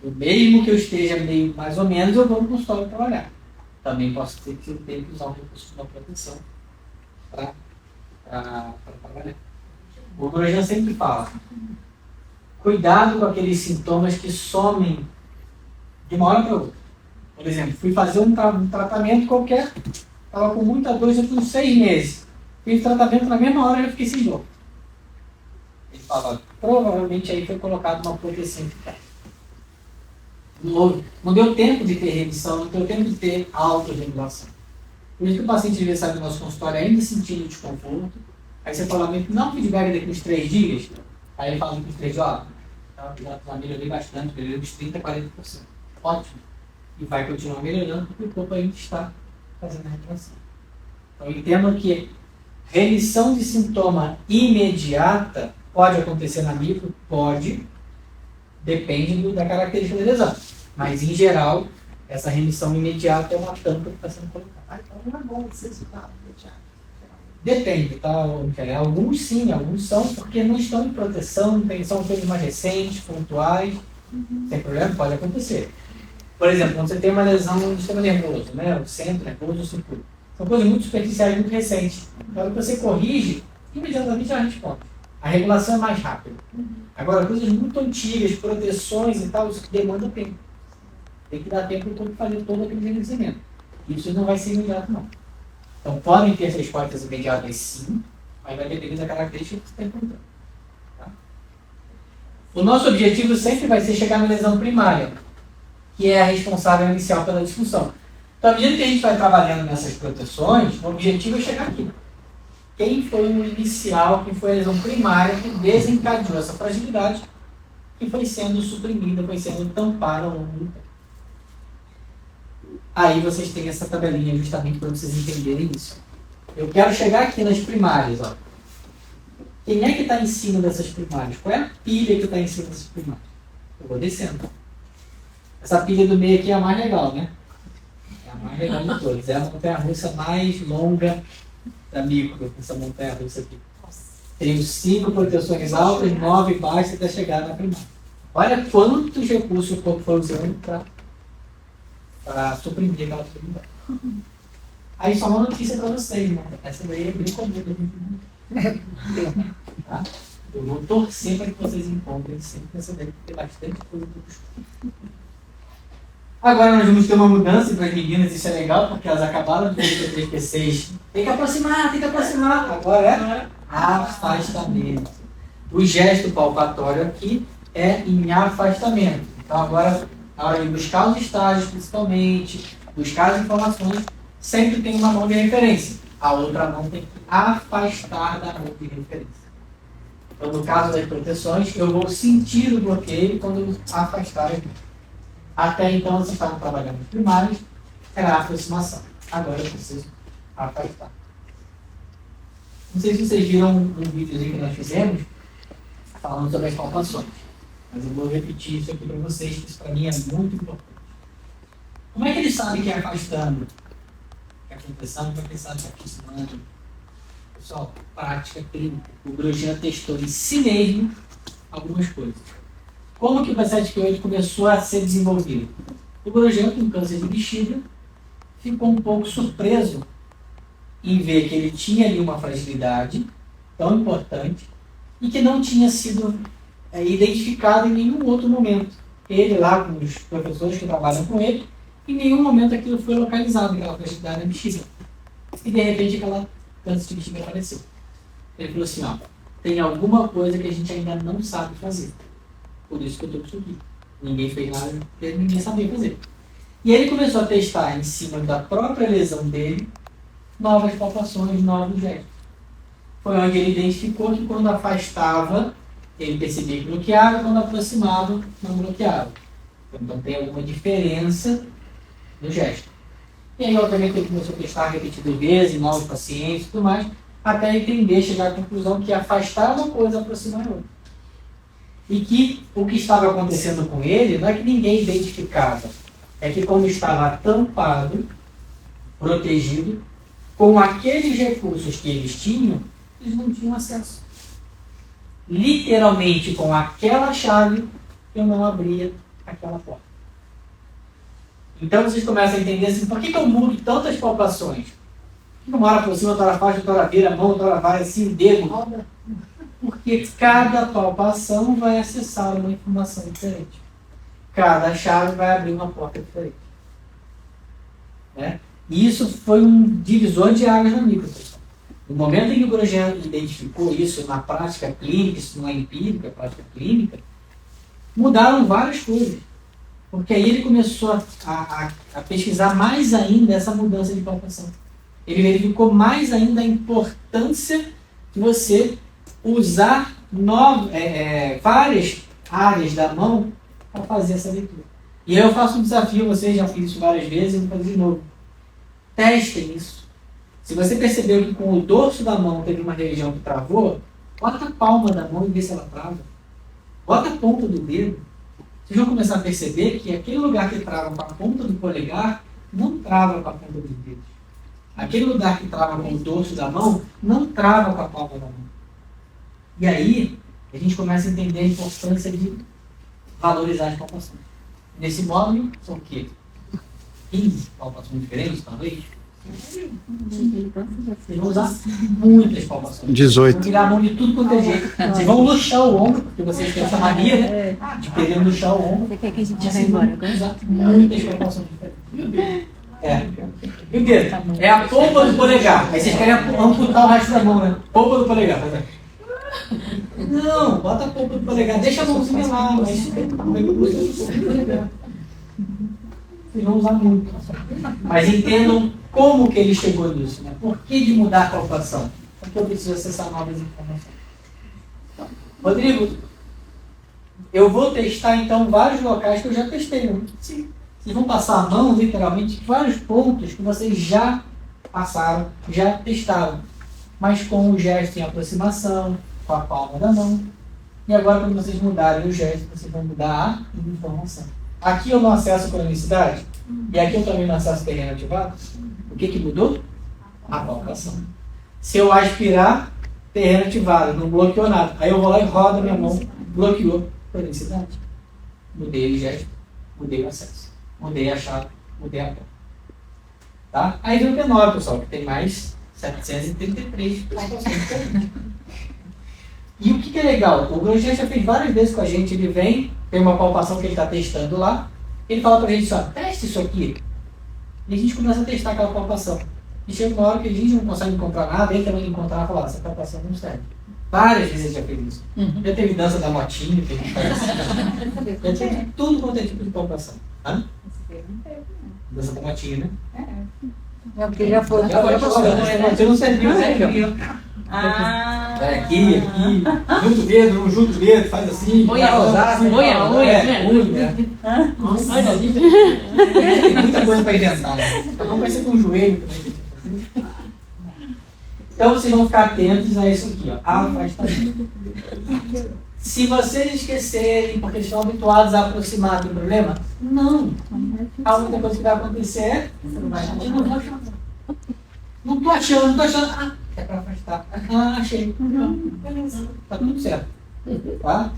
mesmo que eu esteja meio mais ou menos, eu vou no consultório trabalhar. Também posso ter que usar o recurso de uma proteção para trabalhar. O Grosjean sempre fala, cuidado com aqueles sintomas que somem de uma hora para outra. Por exemplo, fui fazer um tratamento qualquer, estava com muita dor, já por 6 meses. Fiz tratamento na mesma hora e eu fiquei sem dor. Ele fala, provavelmente aí foi colocado uma proteção eficaz. Não deu tempo de ter remissão, não deu tempo de ter autorregulação. Por isso que o paciente devia sair do nosso consultório ainda sentindo desconforto. Aí você fala, não feedback daqui uns 3 dias. Aí ele fala que uns 3 dias, já melhorei bastante, melhorei uns 30%, 40%. Ótimo. E vai continuar melhorando porque o corpo ainda está fazendo a recuperação. Então entenda que remissão de sintoma imediata pode acontecer na micro? Pode. Depende da característica da lesão. Mas em geral, essa remissão imediata é uma tampa que está sendo colocada. Então não é bom ser resultado imediato. Depende, tá? Alguns sim, alguns são, porque não estão em proteção, são coisas mais recentes, pontuais. Sem problema, pode acontecer. Por exemplo, quando você tem uma lesão no sistema nervoso, né? O centro nervoso, o circuito. São coisas muito superficiais, muito recentes. Então, você corrige, imediatamente já responde. A regulação é mais rápida. Agora, coisas muito antigas, proteções e tal, isso demanda tempo. Tem que dar tempo para o corpo fazer todo aquele gerenciamento. Isso não vai ser imediato, não. Então, podem ter respostas imediatas, sim, mas vai depender da característica que você está encontrando. Tá? O nosso objetivo sempre vai ser chegar na lesão primária, que é a responsável inicial pela disfunção. Então, à medida que a gente vai trabalhando nessas proteções, o objetivo é chegar aqui. Quem foi o inicial, quem foi a lesão primária que desencadeou essa fragilidade que foi sendo suprimida, foi sendo tampada ao longo do tempo. Aí vocês têm essa tabelinha justamente para vocês entenderem isso. Eu quero chegar aqui nas primárias. Ó. Quem é que está em cima dessas primárias? Qual é a pilha que está em cima dessas primárias? Eu vou descendo. Essa pilha do meio aqui é a mais legal, né? É a mais legal de todas. É a montanha-russa mais longa da micro, essa montanha-russa aqui. Tem 5 proteções altas, 9 baixas até chegar na primária. Olha quantos recursos o corpo foi usando para suprimir aquela fragilidade. Aí só uma notícia para vocês, né? Essa daí é bem comum. Tá? Eu vou torcer para que vocês encontrem sempre essa daí, porque tem bastante coisa para buscar. Agora nós vamos ter uma mudança para as meninas, isso é legal, porque elas acabaram de ver que 3P6. Tem que aproximar. Agora é afastamento. O gesto palpatório aqui é em afastamento. Então agora, na hora de buscar os estágios, principalmente, buscar as informações, sempre tem uma mão de referência. A outra mão tem que afastar da mão de referência. Então, no caso das proteções, eu vou sentir o bloqueio quando eu afastar aqui. Até então, vocês estavam trabalhando nos primários, era a aproximação. Agora eu preciso afastar. Não sei se vocês viram um videozinho que nós fizemos, falando sobre as palpações. Mas eu vou repetir isso aqui para vocês, que isso para mim é muito importante. Como é que ele sabe que é afastando? Que é proteção, como é que ele sabe que é aproximando? Pessoal, prática clínica. O Grosjean testou em si mesmo algumas coisas. Como que o P7P8 começou a ser desenvolvido? O Grosjean, com câncer de bexiga, ficou um pouco surpreso em ver que ele tinha ali uma fragilidade tão importante e que não tinha sido identificado em nenhum outro momento. Ele lá com os professores que trabalham com ele, em nenhum momento aquilo foi localizado, aquela fragilidade da bexiga. E de repente aquela câncer de bexiga apareceu. Ele falou assim, tem alguma coisa que a gente ainda não sabe fazer. Por isso que eu estou com isso aqui. Ninguém fez nada, ninguém sabia fazer. E ele começou a testar em cima da própria lesão dele, novas palpações, novos gestos. Foi onde ele identificou que quando afastava, ele percebia que bloqueava, quando aproximava, não bloqueava. Então tem alguma diferença no gesto. E aí, obviamente, ele começou a testar repetidas vezes em novos pacientes e tudo mais, até entender, chegar à conclusão que afastar uma coisa, aproximar outra. E que o que estava acontecendo com ele não é que ninguém identificava, é que como estava tampado, protegido, com aqueles recursos que eles tinham, eles não tinham acesso. Literalmente, com aquela chave, eu não abria aquela porta. Então vocês começam a entender assim, por que eu mudo tantas palpações? Por que uma hora por cima, outra hora afasta, outra hora vira a mão, outra hora vai assim, dedo? Porque cada palpação vai acessar uma informação diferente. Cada chave vai abrir uma porta diferente. Né? E isso foi um divisor de águas na micro. No momento em que o Grosjean identificou isso na prática clínica, isso não é empírica, prática clínica, mudaram várias coisas. Porque aí ele começou a pesquisar mais ainda essa mudança de palpação. Ele verificou mais ainda a importância de você usar várias áreas da mão para fazer essa leitura. E aí eu faço um desafio a vocês, já fiz isso várias vezes, e vou fazer de novo. Testem isso. Se você percebeu que com o dorso da mão teve uma região que travou, bota a palma da mão e vê se ela trava. Bota a ponta do dedo. Vocês vão começar a perceber que aquele lugar que trava com a ponta do polegar não trava com a ponta dos dedos. Aquele lugar que trava com o dorso da mão não trava com a palma da mão. E aí, a gente começa a entender a importância de valorizar as palpações. Nesse módulo, são o quê? 15 palpações diferentes, talvez? Vocês vão usar muitas palpações. 18. Vão virar a mão de tudo quanto é jeito. Vocês vão luxar o ombro, porque vocês têm essa mania, né? De querer luxar o ombro. Você quer que a gente Mas vá vocês vão embora agora? usar muitas palpações diferentes. E o dedo? É a polpa do polegar. Aí vocês querem amputar o resto da mão, né? Polpa do polegar. Não, bota a polpa do polegar. Deixa a mãozinha lá, mas vocês vão usar muito. Mas entendam como que ele chegou nisso, né? Por que de mudar a palpação? Porque eu preciso acessar novas informações. Rodrigo, eu vou testar então vários locais que eu já testei. Né? Sim. Vocês vão passar a mão, literalmente, vários pontos que vocês já passaram, já testaram. Mas com o gesto em aproximação, com a palma da mão. E agora, quando vocês mudarem o gesto, vocês vão mudar a informação. Aqui eu não acesso cronicidade, e aqui eu também não acesso terreno ativado. O que mudou? A palpação. Se eu aspirar, terreno ativado, não bloqueou nada. Aí eu vou lá e rodo a minha mão, bloqueou cronicidade. Mudei o gesto, mudei o acesso. Mudei a chave, mudei a porta. Tá? Aí vem o P9, pessoal, que tem mais 733 palpações. E o que é legal? O Grosjean já fez várias vezes com a gente. Ele vem, tem uma palpação que ele está testando lá. Ele fala pra gente só, teste isso aqui. E a gente começa a testar aquela palpação. E chega uma hora que a gente não consegue encontrar nada, ele também encontrar e falar, essa palpação não serve. Várias vezes ele já fez isso. Já teve dança da motinha, que a gente faz assim. Já teve tudo quanto é tipo de palpação. Hã? Dança da motinha, né? É porque já foi. Você não serviu, né? Aqui, junta o dedo, junta o dedo, faz assim. Põe a rosácea, põe a unha, né? Nossa, tem muita coisa para inventar, né? Vamos parecer com o joelho também. Então vocês vão ficar atentos a isso aqui, ó. Afastamento. Se vocês esquecerem, porque estão habituados a aproximar, tem problema? Não. A única coisa que vai acontecer é você não vai achar. Não tô achando. Ah, é para afastar. Ah, achei. Beleza. Tá tudo certo. Tá?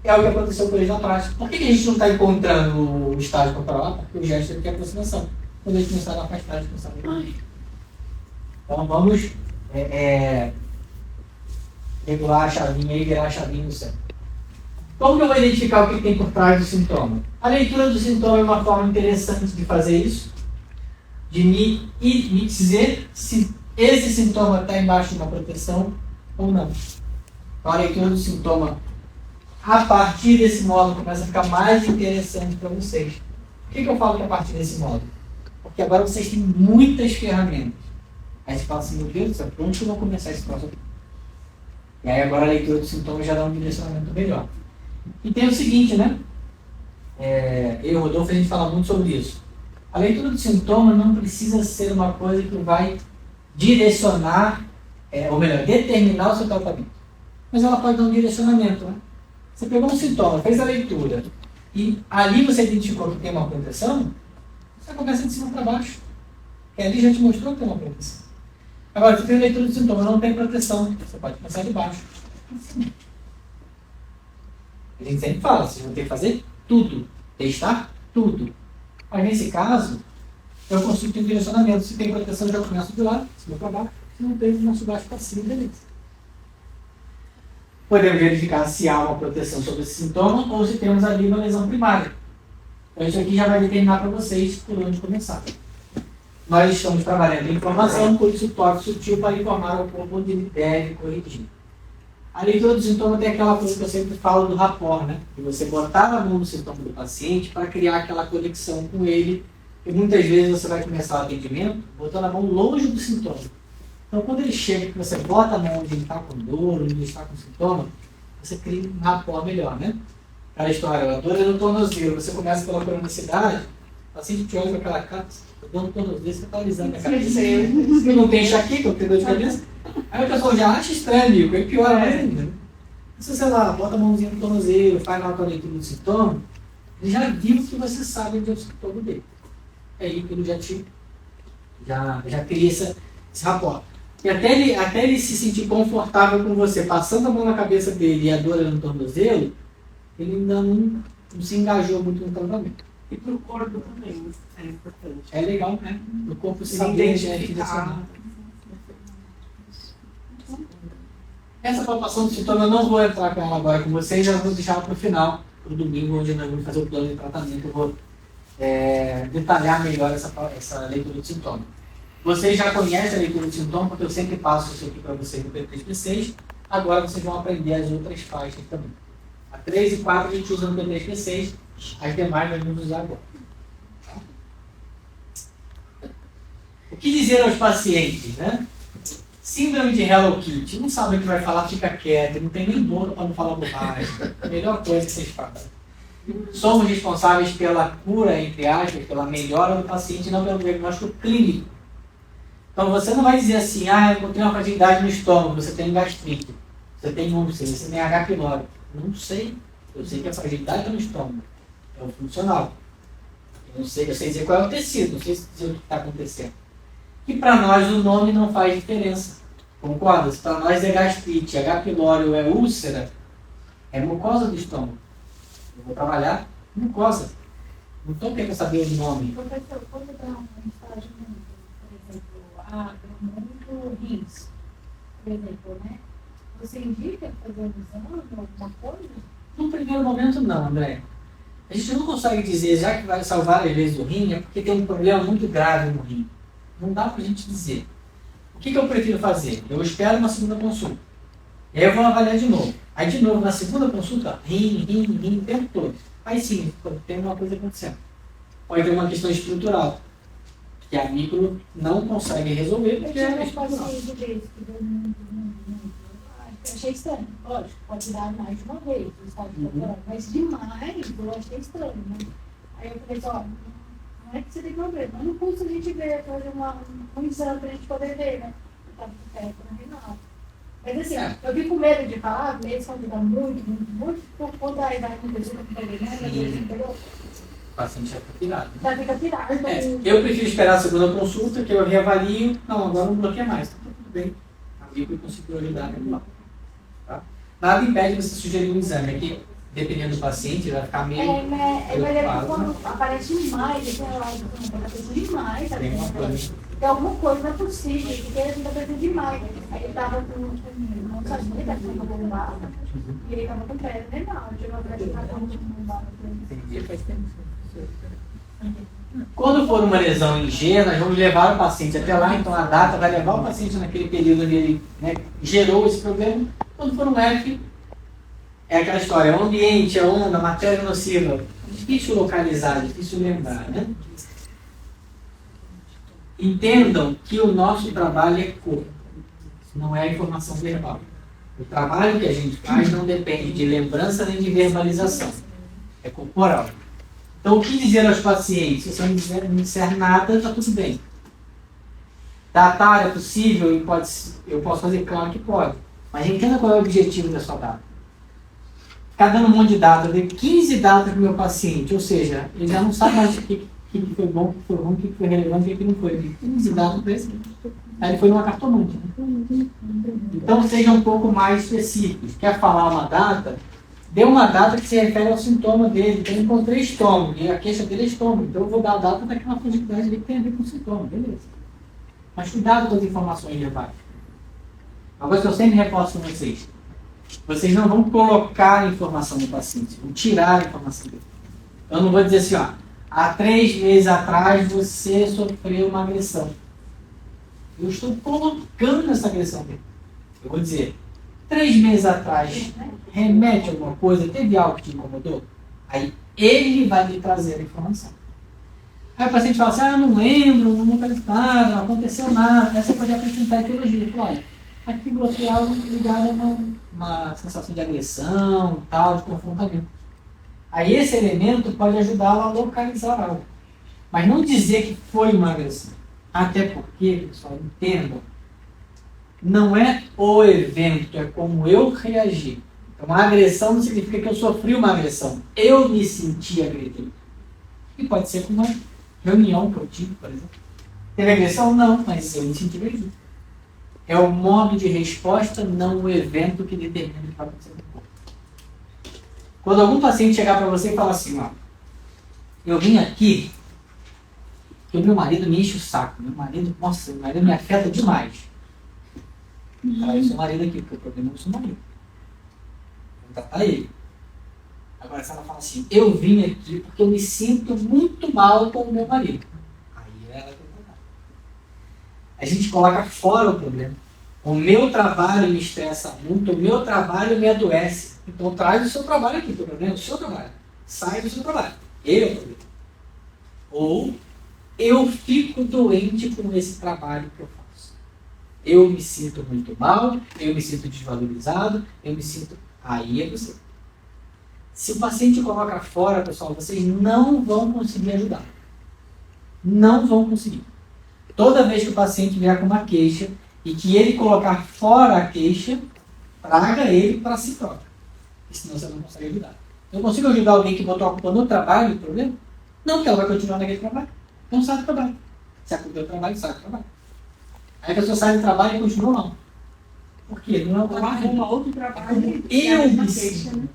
É o que aconteceu com eles na prática. Por que a gente não está encontrando o estágio corporal? Porque o gesto é aproximação. Quando eles começaram a afastar, eles começaram a afastar. Então vamos regular a chavinha e virar a chavinha no centro. Como que eu vou identificar o que tem por trás do sintoma? A leitura do sintoma é uma forma interessante de fazer isso, de me dizer se esse sintoma está embaixo de uma proteção ou não. Então a leitura do sintoma, a partir desse módulo, começa a ficar mais interessante para vocês. Por que eu falo que é a partir desse módulo? Porque agora vocês têm muitas ferramentas. Aí você fala assim, meu Deus do céu, por onde eu vou começar esse próximo? E aí agora a leitura do sintoma já dá um direcionamento melhor. E tem o seguinte, né? eu e o Rodolfo, a gente fala muito sobre isso. A leitura do sintoma não precisa ser uma coisa que vai direcionar, ou melhor, determinar o seu tratamento. Mas ela pode dar um direcionamento, né? Você pegou um sintoma, fez a leitura, e ali você identificou que tem uma proteção, você começa de cima para baixo. E ali já te mostrou que tem uma proteção. Agora, você tem leitura do sintoma, não tem proteção. Você pode começar de baixo. A gente sempre fala, vocês vão ter que fazer tudo. Testar tudo. Mas nesse caso, eu consigo ter um direcionamento. Se tem proteção, eu já começo de lá, de cima para baixo. Se não tem, eu começo de baixo para cima, beleza. Podemos verificar se há uma proteção sobre esse sintoma ou se temos ali uma lesão primária. Então isso aqui já vai determinar para vocês por onde começar. Nós estamos trabalhando em informação, por isso o toque sutil para informar ao corpo onde ele deve corrigir. A leitura do sintoma tem aquela coisa que eu sempre falo do rapport, né? De você botar a mão no sintoma do paciente para criar aquela conexão com ele. E muitas vezes você vai começar o atendimento botando a mão longe do sintoma. Então, quando ele chega, que você bota a mão onde ele está com dor, onde ele está com sintoma, você cria um rapport melhor, né? Aquela história, a dor é no tornozelo, você começa pela cronicidade, o paciente te olha com aquela cara, eu dou no tornozelo, você está alisando a cabeça. Se não tem enxaqueca, não tem dor de cabeça, aí o pessoal já acha estranho, aí piora mais ainda. Né? Se você lá, bota a mãozinha no tornozelo, faz na tua leitura do sintoma, ele já viu que você sabe onde é o sintoma dele. Aí ele já cria esse rapport. E até ele se sentir confortável com você, passando a mão na cabeça dele e a dor no tornozelo, ele ainda não se engajou muito no tratamento. E para o corpo também é importante. É legal, né? O corpo se identificar. Essa palpação do sintoma eu não vou entrar com ela agora com vocês, já vou deixar para o final, para o domingo, onde nós vamos fazer o plano de tratamento. Eu vou detalhar melhor essa leitura do sintoma. Vocês já conhecem a leitura de sintoma, porque eu sempre passo isso aqui para vocês no P3 P6. Agora vocês vão aprender as outras faixas também. A 3 e 4 a gente usa no P3 P6, as demais nós vamos usar agora. O que dizer aos pacientes, né? Síndrome de Hello Kitty. Não sabe o que vai falar, fica quieto, não tem nem boca para não falar bobagem. A melhor coisa que vocês fazem. Somos responsáveis pela cura, entre aspas, pela melhora do paciente, não pelo diagnóstico clínico. Então você não vai dizer assim, eu encontrei uma fragilidade no estômago, você tem gastrite, você tem úlcera, você tem H. pylori. Não sei. Eu sei que a fragilidade está no estômago. É o funcional. Eu sei dizer qual é o tecido, não sei dizer o que está acontecendo. E para nós o nome não faz diferença. Concorda? Se para nós é gastrite, H. pylori ou é úlcera, é mucosa do estômago. Eu vou trabalhar mucosa. Não estou querendo saber o nome. Professor, quando dá um estágio, por exemplo, muito rins, por exemplo, né? Você indica fazer um exame, alguma coisa? No primeiro momento não, André. A gente não consegue dizer, já que vai salvar a leveza do rim, é porque tem um problema muito grave no rim. Não dá pra gente dizer. O que eu prefiro fazer? Eu espero uma segunda consulta. E aí eu vou avaliar de novo. Aí de novo, na segunda consulta, rim, o tempo todo. Aí sim, tem uma coisa acontecendo. Pode ter uma questão estrutural. Que a micro não consegue resolver porque é estrutural. Eu achei estranho. Lógico, pode dar mais de uma vez, mas demais eu achei estranho. Né? Aí eu falei assim, não é que você tem problema, mas não custa a gente ver, fazer um exame pra gente poder ver, né? Eu tava com perto na renal. Mas assim, eu fico com medo de falar, mesmo quando dá muito, por conta da idade da pessoa que tá vendo, entendeu? O paciente já fica pirado. Já fica pirado. Eu prefiro esperar a segunda consulta, que eu reavalio. Não, agora não bloqueia mais. Tá tudo bem. A micro conseguiu ajudar a tá? Nada impede você sugerir um exame. Aqui, dependendo do paciente, vai ficar meio. Mas quando aparece demais, aparece demais, sabe? Tem alguma coisa, não é possível, porque a gente aparece demais. Aí ele tava não sabia, ele tava com bombada, e ele tava com pedra renal. Chegou a praticar com bombada. Entendi, faz tempo. Quando for uma lesão em G, nós vamos levar o paciente até lá, então a data vai levar o paciente naquele período onde ele gerou esse problema. Quando for um F, é aquela história, o ambiente, a onda, a matéria nociva. Difícil localizar, difícil lembrar, né? Entendam que o nosso trabalho é corpo, não é informação verbal. O trabalho que a gente faz não depende de lembrança nem de verbalização. É corporal. Então, o que dizer aos pacientes? Se você não disser nada, está tudo bem. Datar é possível? Eu posso fazer? Claro que pode. Mas entenda qual é o objetivo da sua data. Ficar dando um monte de data, eu dei 15 datas para o meu paciente, ou seja, ele já não sabe mais o que foi bom, o que foi ruim, o que foi relevante e o que não foi. Eu dei 15 datas para esse. Aí ele foi numa cartomante. Né? Então, seja um pouco mais específicos. Quer falar uma data? Dê uma data que se refere ao sintoma dele. Então, eu encontrei estômago, e a queixa dele é estômago. Então, eu vou dar a data daquela fragilidade ali que tem a ver com o sintoma, beleza. Mas cuidado com as informações verbais. Agora, que eu sempre reforço com vocês. Vocês não vão colocar a informação no paciente, vão tirar a informação dele. Eu não vou dizer assim, ó, há 3 meses atrás você sofreu uma agressão. Eu estou colocando essa agressão dele. Eu vou dizer, 3 meses atrás, remete a alguma coisa, teve algo que te incomodou? Aí ele vai me trazer a informação. Aí o paciente fala assim, eu não lembro, não aconteceu nada, não aconteceu nada. Aí você pode apresentar a etiologia. Olha, aqui você é algo ligado a uma sensação de agressão, tal, de confrontamento. Aí esse elemento pode ajudá-lo a localizar algo. Mas não dizer que foi uma agressão. Até porque, pessoal, entendam, não é o evento, é como eu reagi. Então, a agressão não significa que eu sofri uma agressão. Eu me senti agredido. E pode ser com uma reunião que eu tive, por exemplo. Teve agressão? Não, mas eu me senti agredido. É o modo de resposta, não o evento que determina o que está acontecendo no corpo. Quando algum paciente chegar para você e falar assim, ó, eu vim aqui porque o meu marido me enche o saco. Meu marido me afeta demais. Traz o seu marido aqui, porque o problema é o seu marido. Vou tratar ele. Agora, se ela fala assim, eu vim aqui porque eu me sinto muito mal com o meu marido. Aí ela tem que tratar. A gente coloca fora o problema. O meu trabalho me estressa muito, o meu trabalho me adoece. Então traz o seu trabalho aqui, o problema é o seu trabalho. Sai do seu trabalho. Ele é o problema. Ou eu fico doente com esse trabalho que eu faço. Eu me sinto muito mal, eu me sinto desvalorizado, eu me sinto... Aí é você. Se o paciente coloca fora, pessoal, vocês não vão conseguir ajudar. Não vão conseguir. Toda vez que o paciente vier com uma queixa e que ele colocar fora a queixa, traga ele para si próprio. Porque senão você não consegue ajudar. Eu consigo ajudar alguém que botou a culpa no trabalho, o problema? Não, porque ela vai continuar naquele trabalho. Então sai do trabalho. Se a culpa é do trabalho, sai do trabalho. Aí a pessoa sai do trabalho e continua mal. Por quê? Não é o trabalho. Arruma outro trabalho. Eu me sinto.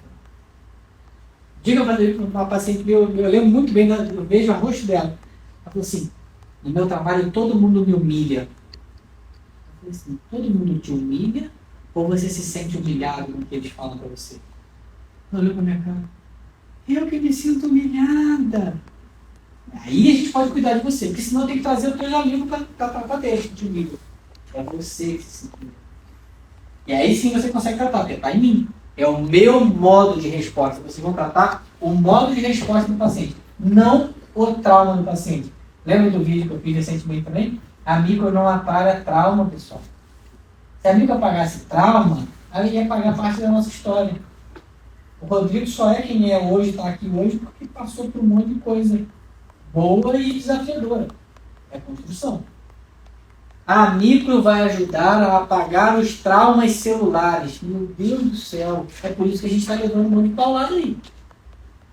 Diga para uma paciente, eu lembro muito bem, eu vejo o rosto dela. Ela falou assim, no meu trabalho todo mundo me humilha. Eu falei assim, todo mundo te humilha ou você se sente humilhado com o que eles falam para você? Ela olhou para minha cara. Eu que me sinto humilhada. Aí a gente pode cuidar de você, porque senão tem que trazer o teu amigo para tratar dele, que te humilha. É você que se sente humilhado. E aí sim você consegue tratar, porque está em mim. É o meu modo de resposta. Vocês vão tratar o modo de resposta do paciente, não o trauma do paciente. Lembra do vídeo que eu fiz recentemente também? A micro não apaga trauma, pessoal. Se a micro apagasse trauma, ela ia apagar parte da nossa história. O Rodrigo só é quem é hoje, está aqui hoje, porque passou por um monte de coisa boa e desafiadora. É construção. A micro vai ajudar a apagar os traumas celulares. Meu Deus do céu. É por isso que a gente está levando um monte de paulada aí.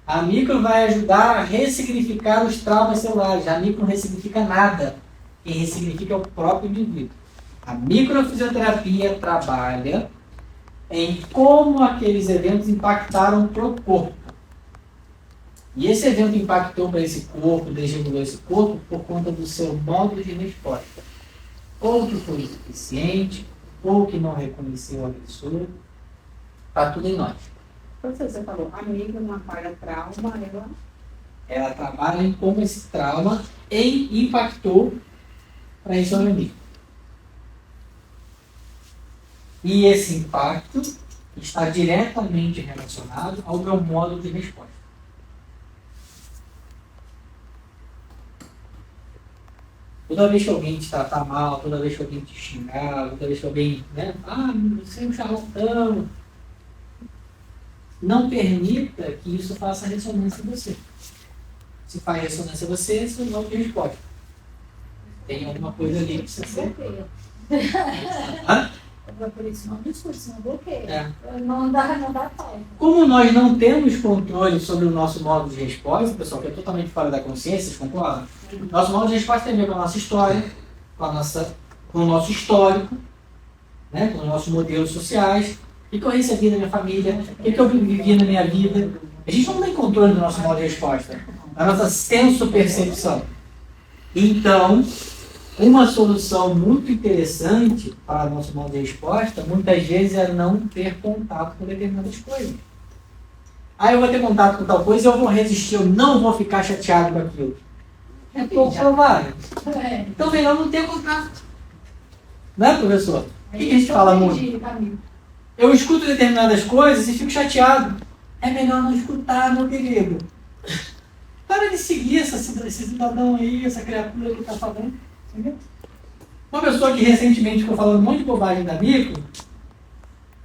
A micro vai ajudar a ressignificar os traumas celulares. A micro não ressignifica nada. Quem ressignifica é o próprio indivíduo. A microfisioterapia trabalha em como aqueles eventos impactaram o corpo. E esse evento impactou para esse corpo, desregulou esse corpo por conta do seu modo de resposta. Ou que foi insuficiente, ou que não reconheceu o agressor. Está tudo em nós. Você falou, amiga não apaga trauma, ela trabalha em como esse trauma impactou para esse organismo. E esse impacto está diretamente relacionado ao meu modo de resposta. Toda vez que alguém te tratar mal, toda vez que alguém te xingar, toda vez que alguém, você é um charlatão, não permita que isso faça ressonância em você. Se faz ressonância você, seu modo de resposta. Tem alguma coisa ali que precisa ser. Por isso não discute, não bloqueia. É. Não dá falta. Como nós não temos controle sobre o nosso modo de resposta, pessoal, que é totalmente fora da consciência, vocês concordam? Nosso modo de resposta tem a ver com a nossa história, com o nosso histórico, né? Com os nossos modelos sociais, o que eu recebi na minha família, o que eu vivi na minha vida. A gente não tem controle do nosso modo de resposta, da nossa senso-percepção. Então, uma solução muito interessante para o nosso modo de resposta, muitas vezes, é não ter contato com determinadas coisas. Ah, eu vou ter contato com tal coisa e eu vou resistir, eu não vou ficar chateado com aquilo. É pouco provável. Então, melhor não ter contato. Não é, professor? O que a gente fala muito? Eu escuto determinadas coisas e fico chateado. É melhor não escutar, meu querido. Para de seguir esse cidadão aí, essa criatura que está falando. Entendeu? Uma pessoa que recentemente ficou falando um monte de bobagem da Mico,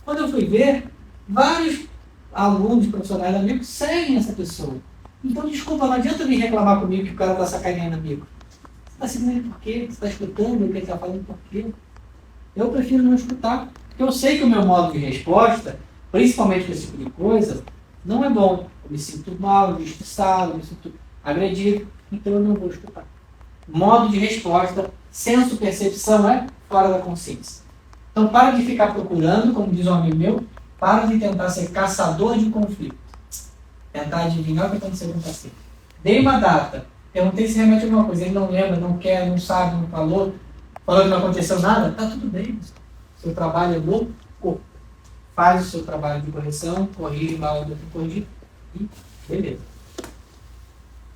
quando eu fui ver, vários alunos, profissionais da Mico seguem essa pessoa. Então, desculpa, não adianta vir reclamar comigo que o cara está sacaneando a Mico. Você está seguindo ele por quê? Você está escutando o que ele está falando por quê? Eu prefiro não escutar, porque eu sei que o meu modo de resposta, principalmente com esse tipo de coisa, não é bom. Eu me sinto mal, injustiçado, me sinto agredido, então eu não vou escutar. Modo de resposta, senso-percepção é fora da consciência. Então para de ficar procurando, como diz um amigo meu, para de tentar ser caçador de conflito. Tentar adivinhar o que aconteceu com você. Dei uma data, perguntei se realmente alguma coisa, ele não lembra, não quer, não sabe, não falou que não aconteceu nada, está tudo bem. Seu trabalho é louco. Faz o seu trabalho de correção, corrige mal do que corrigir e beleza.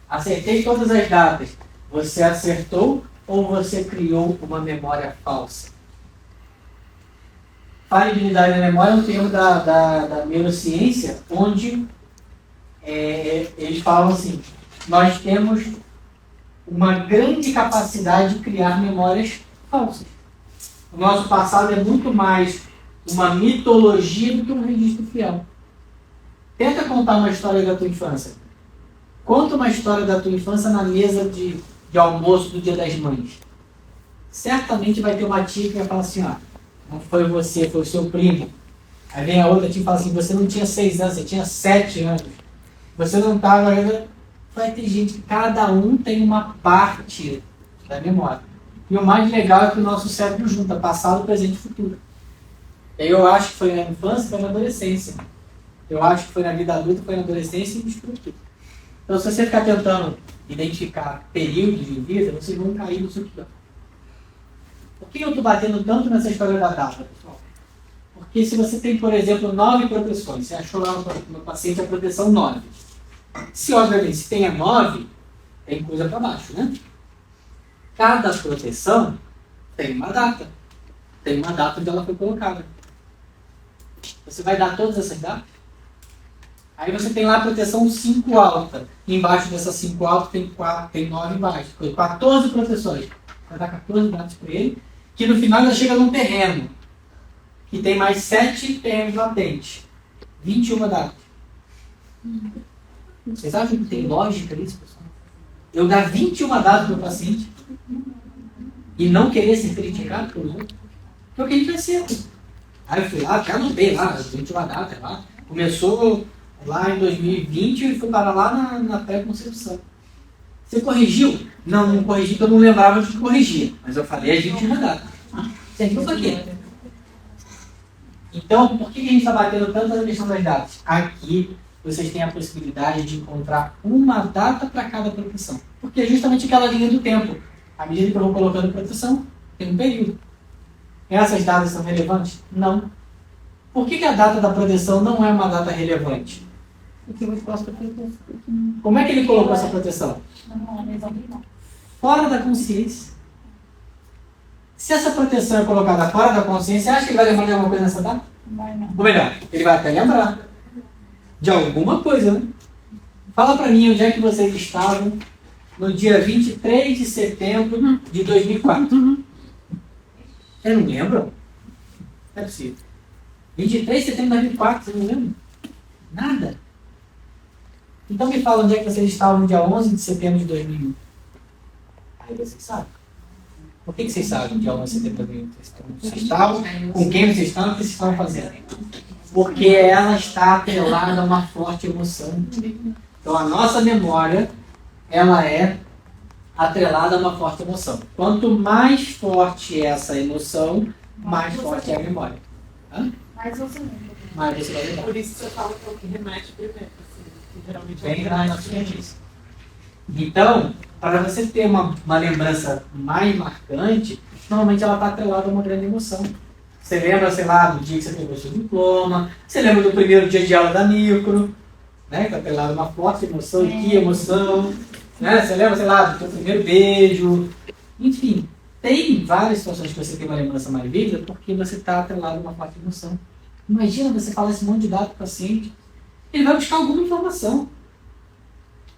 Acertei todas as datas. Você acertou ou você criou uma memória falsa? Falibilidade da memória é um termo da neurociência, onde eles falam assim, nós temos uma grande capacidade de criar memórias falsas. O nosso passado é muito mais uma mitologia do que um registro fiel. Tenta contar uma história da tua infância. Conta uma história da tua infância na mesa de almoço do Dia das Mães. Certamente vai ter uma tia que vai falar assim, não foi você, foi o seu primo. Aí vem a outra tia e fala assim, você não tinha 6 anos, você tinha 7 anos. Você não estava ainda... Vai ter gente que cada um tem uma parte da memória. E o mais legal é que o nosso cérebro junta passado, presente e futuro. Eu acho que foi na infância, foi na adolescência. Eu acho que foi na vida adulta, foi na adolescência e mistura tudo. Então, se você ficar tentando identificar períodos de vida, vocês vão cair no seu tudo. Por que eu estou batendo tanto nessa história da data, pessoal? Porque se você tem, por exemplo, 9 proteções, você achou lá no paciente a proteção 9. Se, obviamente, se tem a 9, tem coisa para baixo, né? Cada proteção tem uma data. Tem uma data onde ela foi colocada. Você vai dar todas essas datas? Aí você tem lá a proteção 5 alta. Embaixo dessa 5 alta tem 9 embaixo. 14 proteções. Vai dar 14 datas para ele, que no final ela chega num terreno, que tem mais 7 terrenos latentes. 21 datas. Vocês acham que tem lógica nisso, pessoal? Eu dar 21 datas para o paciente e não querer ser criticado pelos outros? Porque o que a gente vai ser. Aí eu fui lá, até anotei lá, 21 datas lá. Começou lá em 2020 e fui parar lá na pré-concepção. Você corrigiu? Não corrigi porque eu não lembrava de que corrigia. Mas eu falei as 21 datas. Você viu por quê? Então, por que a gente está batendo tanto na questão das datas? Aqui vocês têm a possibilidade de encontrar uma data para cada proteção. Porque é justamente aquela linha do tempo. À medida que eu vou colocando proteção, tem um período. Essas datas são relevantes? Não. Por que a data da proteção não é uma data relevante? Porque eu posso proteger. Como é que ele colocou essa proteção? Fora da consciência. Se essa proteção é colocada fora da consciência, você acha que ele vai lembrar de alguma coisa nessa data? Não. Ou melhor, ele vai até lembrar de alguma coisa, né? Fala pra mim onde é que vocês estavam no dia 23 de setembro de 2004. Vocês não lembram? Não é possível. 23 de setembro de 2004, vocês não lembram? Nada. Então me fala onde é que vocês estavam no dia 11 de setembro de 2001. Aí vocês sabem. Por que vocês sabem dia 11 de setembro de 2001? Vocês estavam, com quem vocês estavam, o que vocês estavam fazendo? Porque ela está atrelada a uma forte emoção. Então a nossa memória, ela é atrelada a uma forte emoção. Quanto mais forte é essa emoção, mais forte é a memória. Hã? Mas você lembra. Mais você vai lembrar. Por isso você fala que é o que remete primeiro. Assim, que geralmente Bem na nossa ciência. Então, para você ter uma lembrança mais marcante, normalmente ela está atrelada a uma grande emoção. Você lembra, sei lá, do dia que você pegou seu diploma, você lembra do primeiro dia de aula da micro, né? Que está atrelado a uma forte emoção, e que emoção, né? Você lembra, sei lá, do seu primeiro beijo, enfim. Tem várias situações que você tem uma lembrança mais vívida porque você está atrelado a uma forte emoção. Imagina você falar esse monte de dados para o paciente, ele vai buscar alguma informação.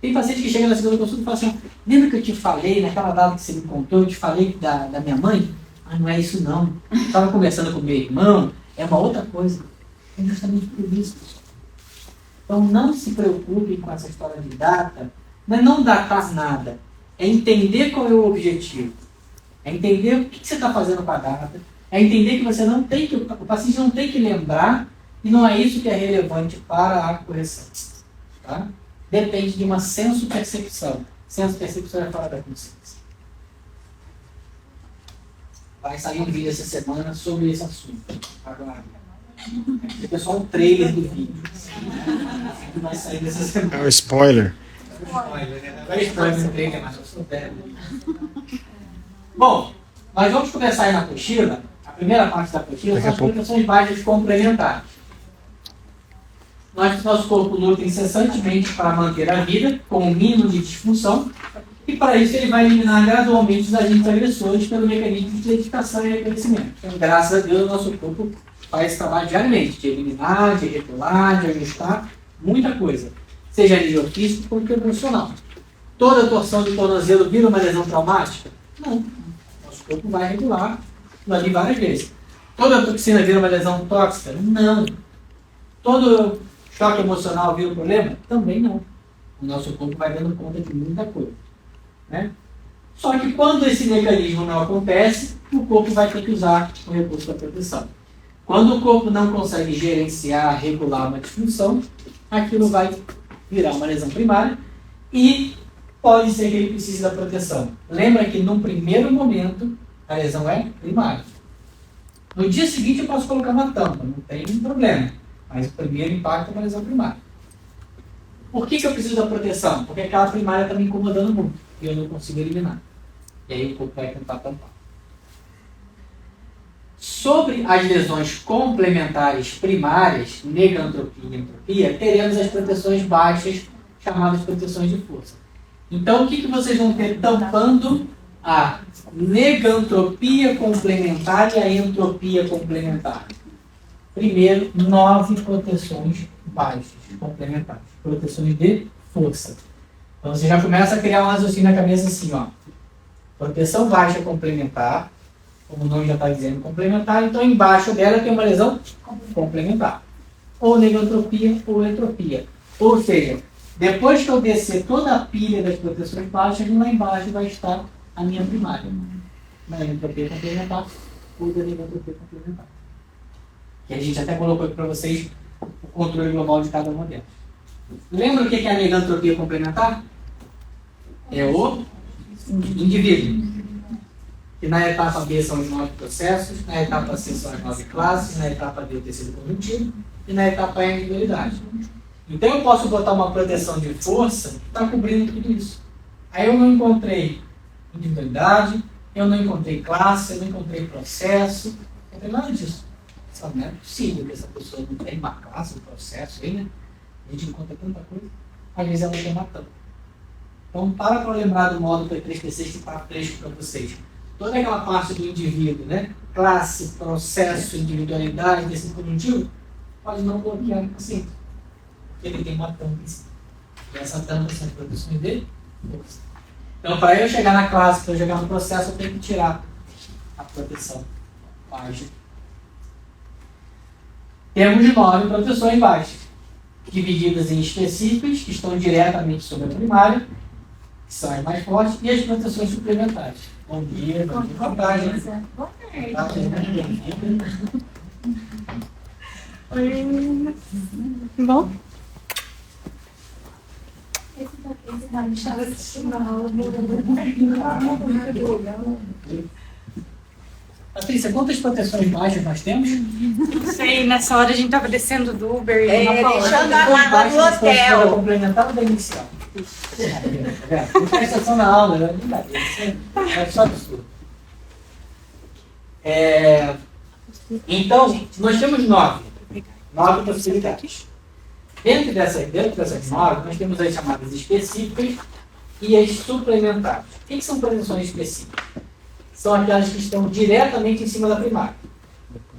Tem paciente que chega na segunda consulta e fala assim, lembra que eu te falei, naquela data que você me contou, eu te falei da minha mãe? Ah, não é isso não. Eu estava conversando com meu irmão, é uma outra coisa. É justamente por isso. Então não se preocupem com essa história de data, não é não datar nada, é entender qual é o objetivo. É entender o que você está fazendo com a data, é entender que você não tem que, o paciente não tem que lembrar e não é isso que é relevante para a correção. Tá? Depende de uma senso-percepção. Senso-percepção é fora da consciência. Vai sair um vídeo essa semana sobre esse assunto. Agora, é pessoal um trailer do vídeo. Vai sair essa semana. É um spoiler. Vai spoiler no trailer, mas eu sou velho. Bom, nós vamos começar aí na apostila. A primeira parte da apostila são as proteções básicas complementares. Nosso corpo luta incessantemente para manter a vida, com o mínimo de disfunção, e para isso ele vai eliminar gradualmente os agentes agressores pelo mecanismo de identificação e reconhecimento. Então, graças a Deus, o nosso corpo faz esse trabalho diariamente, de eliminar, de regular, de ajustar, muita coisa. Seja a nível físico como emocional. Toda torção do tornozelo vira uma lesão traumática? Não. Nosso corpo vai regular ali várias vezes. Toda toxina vira uma lesão tóxica? Não. Todo choque emocional vira um problema? Também não. O nosso corpo vai dando conta de muita coisa. Né? Só que quando esse mecanismo não acontece, o corpo vai ter que usar o recurso da proteção. Quando o corpo não consegue gerenciar, regular uma disfunção, aquilo vai virar uma lesão primária e pode ser que ele precise da proteção. Lembra que num primeiro momento a lesão é primária. No dia seguinte eu posso colocar uma tampa, não tem problema. Mas o primeiro impacto é uma lesão primária. Por que eu preciso da proteção? Porque aquela primária está me incomodando muito e eu não consigo eliminar. E aí o corpo vai tentar tampar. Sobre as lesões complementares primárias, negantropia e entropia, teremos as proteções baixas, chamadas proteções de força. Então o que vocês vão ter tampando a negantropia complementar e a entropia complementar? Primeiro, 9 proteções baixas, complementares. Proteções de força. Então você já começa a criar um raciocínio na cabeça assim, ó. Proteção baixa complementar, como o nome já está dizendo, complementar. Então embaixo dela tem uma lesão complementar. Ou negantropia ou entropia. Ou seja, depois que eu descer toda a pilha das proteções baixas, lá embaixo vai estar a minha primária. Da entropia complementar ou da negantropia complementar. Que a gente até colocou aqui para vocês o controle global de cada modelo. Lembra o que é a negantropia complementar? É o indivíduo. E na etapa B são os 9 processos, na etapa C são as 9 classes, na etapa D o tecido conjuntivo e na etapa E a individualidade. Então eu posso botar uma proteção de força que está cobrindo tudo isso. Aí eu não encontrei individualidade, eu não encontrei classe, eu não encontrei processo, não tem nada disso. Só não é possível que essa pessoa não tenha uma classe, um processo, aí, né? A gente encontra tanta coisa, às vezes ela tem uma tampa. Então para lembrar do módulo P3P6 que está fresco para vocês. Toda aquela parte do indivíduo, né? Classe, processo, individualidade, tecido conjuntivo, pode não bloquear o paciente. Porque ele tem uma tampa em cima. E essa tampa são proteções de força. Então para eu chegar na classe, para eu chegar no processo, eu tenho que tirar a proteção baixa. Temos 9 proteções baixas. divididas em específicas, que estão diretamente sobre a primária, que são as mais fortes, e as proteções suplementares. Bom dia, boa tarde. Bom. Patrícia, quantas proteções baixas nós temos? Não sei, nessa hora a gente tava descendo do Uber e deixando a água no hotel. Complementar ou da inicial? Não presta atenção na aula, né? É só absurdo. Então, nós temos 9 possibilidades. Dentro dessas 9, nós temos as chamadas específicas e as suplementares. O que são proteções específicas? São aquelas que estão diretamente em cima da primária.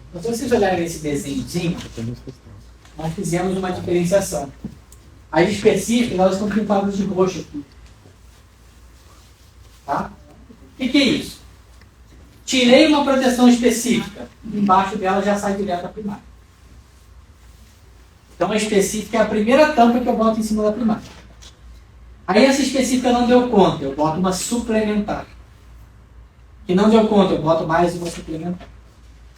Então, se vocês olharem esse desenhozinho, nós fizemos uma diferenciação. As específicas, elas estão pintadas de roxo aqui. Tá? O que é isso? Tirei uma proteção específica, embaixo dela já sai direto a primária. Então, a específica é a primeira tampa que eu boto em cima da primária. Aí, essa específica não deu conta, eu boto uma suplementar. Que não deu conta, eu boto mais uma suplementar.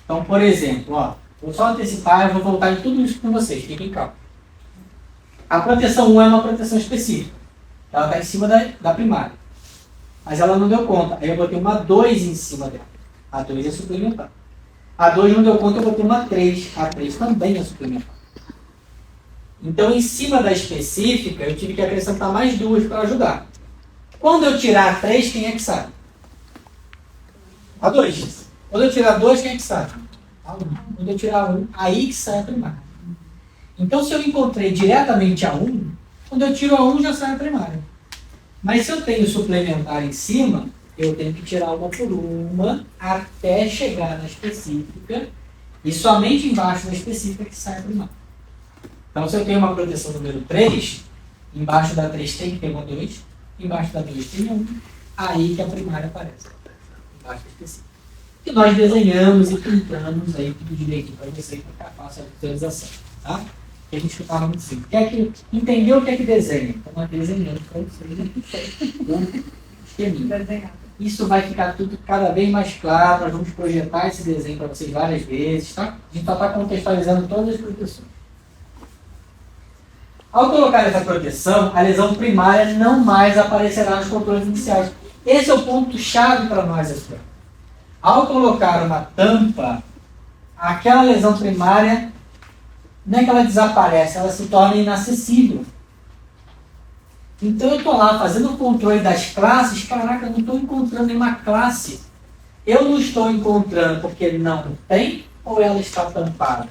Então, por exemplo, vou só antecipar, eu vou voltar em tudo isso com vocês, fiquem calmos. A proteção 1 é uma proteção específica. Ela está em cima da primária. Mas ela não deu conta. Aí eu botei uma 2 em cima dela. A 2 é suplementar. A 2 não deu conta, eu botei uma 3. A 3 também é suplementar. Então, em cima da específica, eu tive que acrescentar mais 2 para ajudar. Quando eu tirar a 3, quem é que sai? A 2. Quando eu tirar 2, quem é que sai? A 1. Quando eu tirar 1, aí que sai a primária. Então, se eu encontrei diretamente a 1, quando eu tiro a 1, já sai a primária. Mas se eu tenho suplementar em cima, eu tenho que tirar uma por uma até chegar na específica e somente embaixo da específica que sai a primária. Então, se eu tenho uma proteção número 3, embaixo da 3 tem que ter uma 2, embaixo da 2 tem 1, aí que a primária aparece. Embaixo da específica. E nós desenhamos e pintamos aí tudo direitinho para vocês, para ficar fácil a visualização. Tá? Que a gente estava muito simples. Entendeu o que é que desenha? Então, nós desenhamos para vocês. Isso vai ficar tudo cada vez mais claro. Nós vamos projetar esse desenho para vocês várias vezes. Tá? A gente só está contextualizando todas as proteções. Ao colocar essa proteção, a lesão primária não mais aparecerá nos controles iniciais. Esse é o ponto-chave para nós aqui. Ao colocar uma tampa, aquela lesão primária, não é que ela desaparece, ela se torna inacessível. Então eu estou lá fazendo o controle das classes, caraca, eu não estou encontrando nenhuma classe. Eu não estou encontrando porque não tem ou ela está tampada?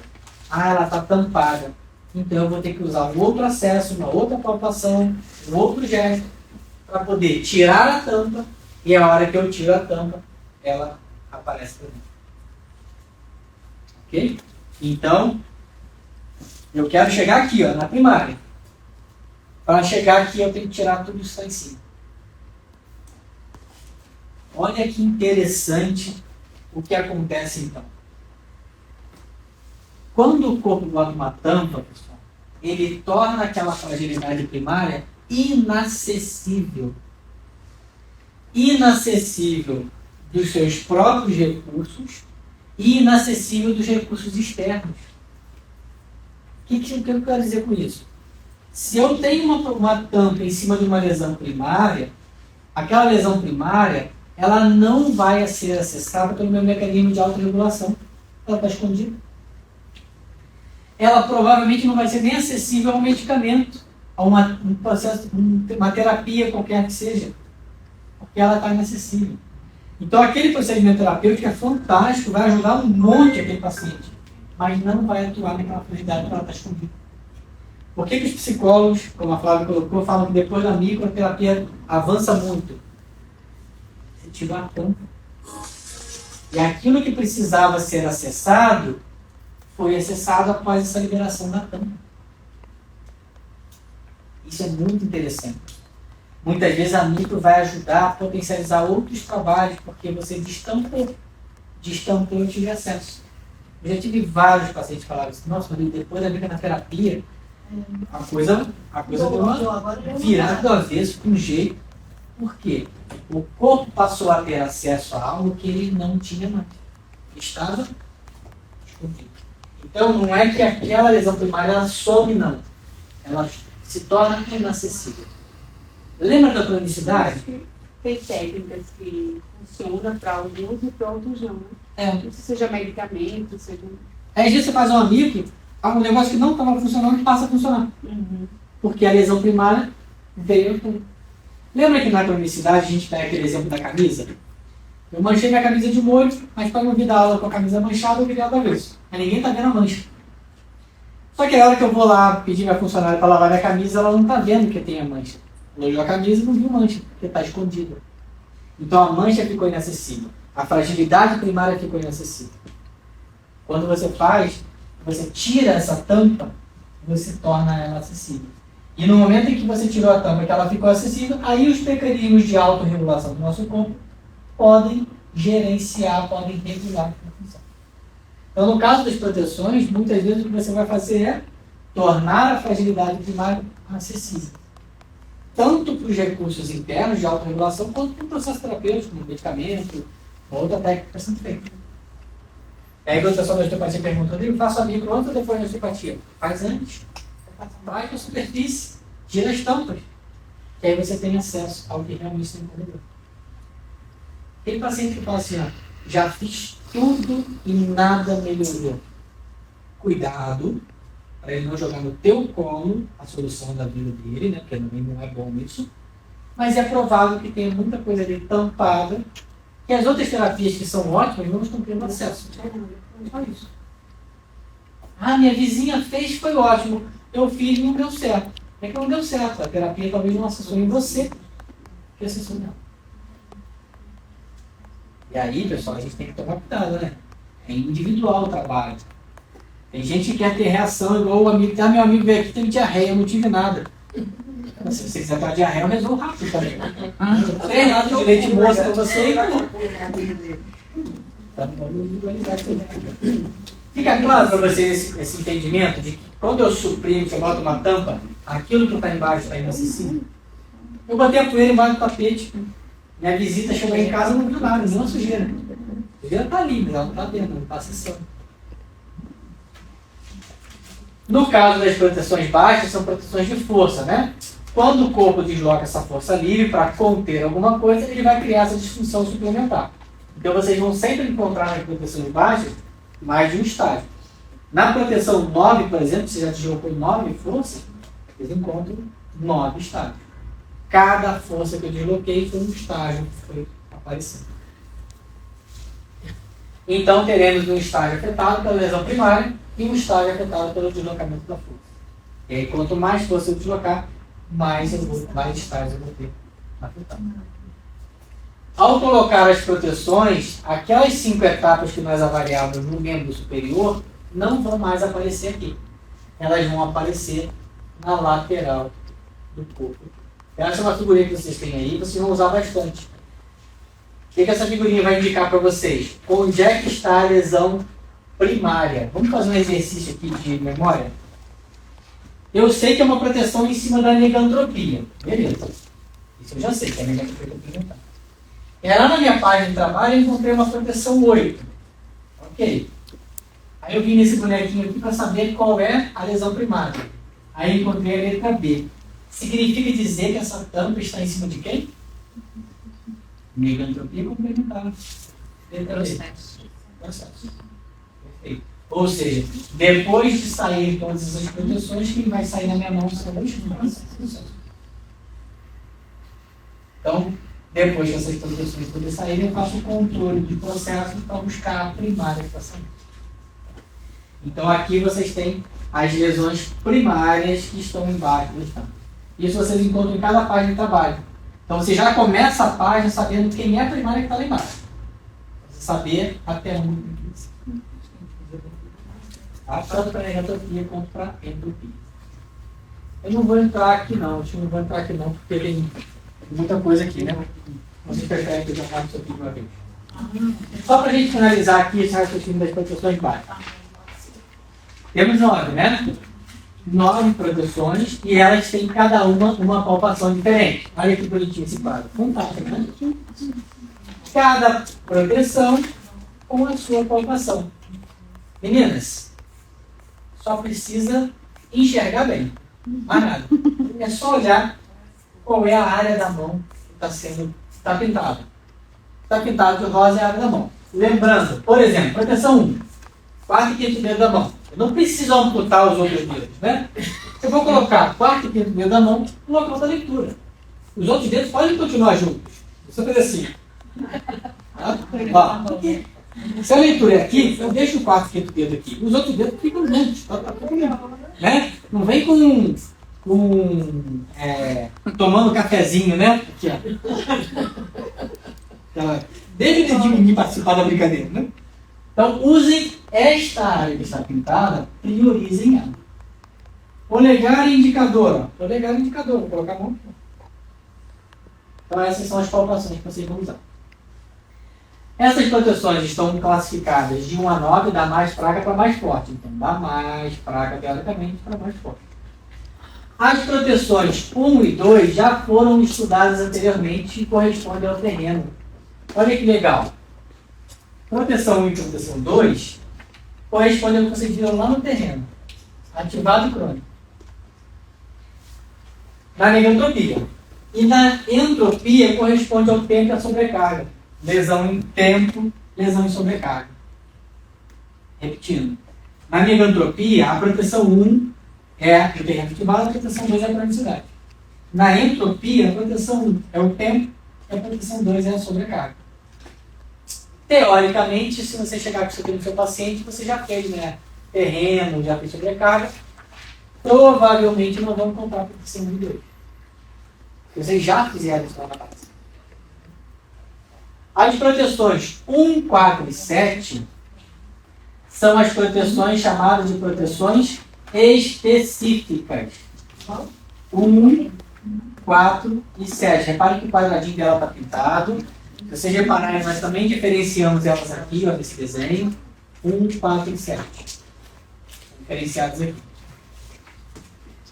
Ela está tampada. Então eu vou ter que usar um outro acesso, uma outra palpação, um outro gesto, para poder tirar a tampa, e a hora que eu tiro a tampa, ela aparece para mim. Ok? Então, eu quero chegar aqui, na primária. Para chegar aqui, eu tenho que tirar tudo isso lá em cima. Olha que interessante o que acontece então. Quando o corpo bota uma tampa, pessoal, ele torna aquela fragilidade primária inacessível. Inacessível dos seus próprios recursos e inacessível dos recursos externos. O que eu quero dizer com isso? Se eu tenho uma tampa em cima de uma lesão primária, aquela lesão primária, ela não vai ser acessada pelo meu mecanismo de autorregulação. Ela está escondida. Ela provavelmente não vai ser nem acessível ao medicamento, a um processo, uma terapia qualquer que seja, porque ela está inacessível. Então, aquele procedimento terapêutico é fantástico, vai ajudar um monte aquele paciente, mas não vai atuar naquela fragilidade que ela está escondida. Por que os psicólogos, como a Flávia colocou, falam que depois da microterapia avança muito? Você tirou a tampa. E aquilo que precisava ser acessado, foi acessado após essa liberação da tampa. Isso é muito interessante. Muitas vezes a micro vai ajudar a potencializar outros trabalhos, porque você destampou, eu tive acesso. Eu já tive vários pacientes que falaram assim, nossa, depois da microterapia, A coisa deu uma virada do avesso com jeito. Por quê? O corpo passou a ter acesso a algo que ele não tinha mais. Estava escondido. Então, não é que aquela lesão primária ela some, não. Ela se torna inacessível. Lembra da cronicidade? Tem técnicas que funcionam para alguns e para outros não. Né? Seja medicamento, seja... Aí, às vezes, você faz um amigo, um negócio que não estava funcionando passa a funcionar. Porque a lesão primária veio. Lembra que na cronicidade a gente pega aquele exemplo da camisa? Eu manchei minha camisa de molho, mas para não vir dar aula com a camisa manchada, eu virei do avesso. Mas ninguém está vendo a mancha. Só que a hora que eu vou lá pedir minha funcionária para lavar minha camisa, ela não está vendo que tem a mancha. Ela olhou a camisa e não viu mancha, porque está escondida. Então a mancha ficou inacessível. A fragilidade primária ficou inacessível. Quando você tira essa tampa, você torna ela acessível. E no momento em que você tirou a tampa e que ela ficou acessível, aí os mecanismos de autorregulação do nosso corpo podem gerenciar, podem regular a função. Então, no caso das proteções, muitas vezes o que você vai fazer é tornar a fragilidade primária acessível. Tanto para os recursos internos de autorregulação, quanto para o processo terapêutico, como medicamento, ou outra técnica sendo feita. Aí quando o pessoal da osteopatia pergunta, Rodrigo, faço a micro antes ou depois da osteopatia? Faz antes. Traz a superfície, tira as tampas. Que aí você tem acesso ao que realmente tem corredor. Tem paciente que fala assim, ó, já fiz tudo e nada melhorou. Cuidado para ele não jogar no teu colo a solução da vida dele, né? Porque também não é bom isso. Mas é provável que tenha muita coisa ali tampada, que as outras terapias que são ótimas não estão tendo acesso. Só isso. Ah, minha vizinha fez, foi ótimo. Eu fiz e não deu certo. É que não deu certo. A terapia talvez não acessou em você, que acessou nela. E aí, pessoal, a gente tem que tomar cuidado, né? É individual o trabalho. Tem gente que quer ter reação igual o amigo. Ah, meu amigo veio aqui, teve diarreia, eu não tive nada. Se você quiser dar diarreia, eu resolvo rápido também. Não tem nada de leite moça pra você. Fica claro para você esse entendimento de que quando eu suprimo, que eu boto uma tampa, aquilo que está embaixo está inacessível. Eu botei a poeira embaixo do tapete. Minha visita chegou em casa e não viu nada, nenhuma sujeira. A sujeira está ali, mas ela não está dentro, não está acessando. No caso das proteções baixas, são proteções de força, né? Quando o corpo desloca essa força livre para conter alguma coisa, ele vai criar essa disfunção suplementar. Então vocês vão sempre encontrar nas proteções baixas mais de um estágio. Na proteção 9, por exemplo, se já deslocou 9 forças, vocês encontram 9 estágios. Cada força que eu desloquei foi um estágio que foi aparecendo. Então teremos um estágio afetado pela lesão primária e um estágio afetado pelo deslocamento da força. E aí, quanto mais força eu deslocar, mais estágios eu vou ter afetado. Ao colocar as proteções, aquelas 5 etapas que nós avaliávamos no membro superior não vão mais aparecer aqui. Elas vão aparecer na lateral do corpo. Essa é uma figurinha que vocês têm aí, vocês vão usar bastante. O que essa figurinha vai indicar para vocês? Onde é que está a lesão primária? Vamos fazer um exercício aqui de memória? Eu sei que é uma proteção em cima da negantropia. Beleza. Isso eu já sei, que é a negantropia complementar. E lá na minha página de trabalho eu encontrei uma proteção 8. Ok. Aí eu vim nesse bonequinho aqui para saber qual é a lesão primária. Aí encontrei a letra B. Significa dizer que essa tampa está em cima de quem? Negantropia complementar. Letra B. Processo. Perfeito. Ou seja, depois de sair todas essas proteções, quem vai sair na minha mão são os processos. Então, depois que essas proteções todas saírem, eu faço o controle de processo para buscar a primária que está saindo. Então, aqui vocês têm as lesões primárias que estão embaixo do estampo. Isso vocês encontram em cada página de trabalho. Então, você já começa a página sabendo quem é a primária que está lá embaixo. Você saber até onde tem que ir. Tá? Tanto para negantropia quanto para entropia. Eu não vou entrar aqui não, porque tem muita coisa aqui, né? Vocês preferem que eu já faça isso aqui de uma vez. Só para a gente finalizar aqui esse raciocínio das proteções básicas. Temos 9, né? 9 proteções e elas têm cada uma palpação diferente. Olha que bonitinho esse quadro. Fantástico, né? Cada proteção com a sua palpação. Meninas, só precisa enxergar bem. Mais nada. É só olhar qual é a área da mão que está pintada. Está pintado de rosa é a área da mão. Lembrando, por exemplo, proteção 1. 4 e 5º dedo da mão. Eu não preciso amputar os outros dedos, né? Eu vou colocar 4 e 5º dedo da mão no local da leitura. Os outros dedos podem continuar juntos. Você faz assim. Ó, se a leitura é aqui, eu deixo o 4 e 5º dedo aqui. Os outros dedos ficam juntos. Né? Não vem tomando cafezinho, né? Aqui, ó. Deixa o dedinho participar da brincadeira, né? Então, usem esta área que está pintada, priorizem ela. Polegar e indicador. Ó. Polegar e indicador, vou colocar a mão aqui. Então, essas são as palpações que vocês vão usar. Essas proteções estão classificadas de 1 a 9, da mais fraca para mais forte. Então, da mais fraca, teoricamente, para mais forte. As proteções 1 e 2 já foram estudadas anteriormente e correspondem ao terreno. Olha que legal. Proteção 1 e proteção 2 correspondem ao que vocês viram lá no terreno. Ativado e crônico. Na negantropia. E na entropia corresponde ao tempo e à sobrecarga. Lesão em tempo, lesão em sobrecarga. Repetindo. Na negantropia, a proteção 1 é o terreno ativado, a proteção 2 é a cronicidade. Na entropia, a proteção 1 é o tempo e a proteção 2 é a sobrecarga. Teoricamente, se você chegar com isso aqui no seu paciente, você já fez, né? Terreno, já fez sobrecarga. Provavelmente não vão comprar proteção 1 e 2. Vocês já fizeram isso lá na base. As proteções 1, 4 e 7 são as proteções chamadas de proteções específicas. 1, 4 e 7. Reparem que o quadradinho dela está pintado. Se vocês repararem, nós também diferenciamos elas aqui, ó, nesse desenho. 1, 4 e 7. Diferenciados aqui.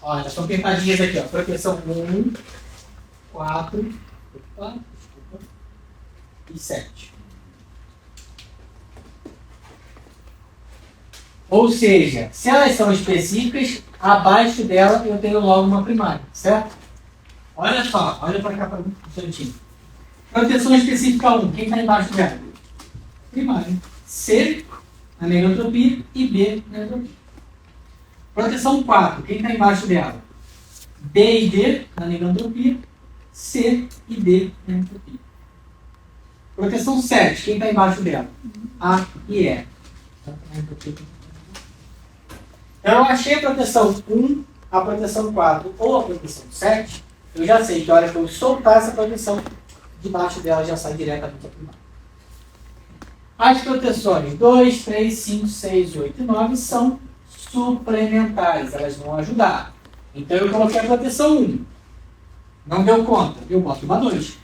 Ó, elas estão pintadinhas aqui, ó. Proteção 1, 4, e 7. Ou seja, se elas são específicas, abaixo dela eu tenho logo uma primária, certo? Olha só, olha para cá para um instantinho. Proteção específica 1, quem está embaixo dela? Primária. C, na negantropia, e B, na entropia. Proteção 4, quem está embaixo dela? B e D, na negantropia, C e D, na entropia. Proteção 7, quem está embaixo dela? A e E. Então, eu achei a proteção 1, a proteção 4 ou a proteção 7, eu já sei que a hora que eu soltar essa proteção, debaixo dela já sai diretamente a primária. As proteções 2, 3, 5, 6, 8 e 9 são suplementares, elas vão ajudar. Então, eu coloquei a proteção 1. Não deu conta, eu boto uma 2.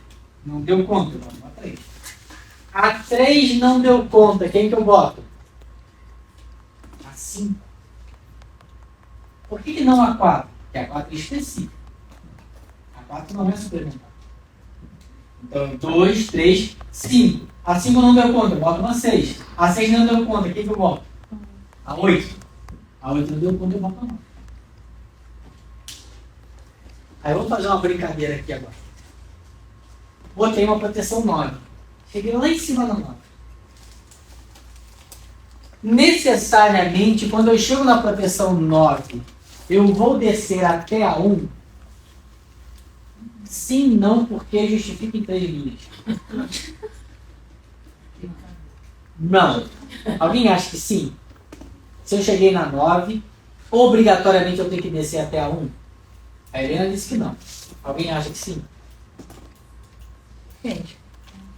Não deu conta, eu boto uma 3. A 3 não deu conta, quem que eu boto? A 5. Por que não a 4? Porque a 4 é específica. A 4 não é suplementar. Então, 2, 3, 5. A 5 não deu conta, eu boto uma 6. A 6 não deu conta, quem que eu boto? A 8. A 8 não deu conta, eu boto a 9. Aí eu vou fazer uma brincadeira aqui agora. Botei uma proteção 9. Cheguei lá em cima da 9. Necessariamente, quando eu chego na proteção 9, eu vou descer até a 1? Sim, não, porque justifica em 3 linhas. Não. Alguém acha que sim? Se eu cheguei na 9, obrigatoriamente eu tenho que descer até a 1? A Helena disse que não. Alguém acha que sim? Depende.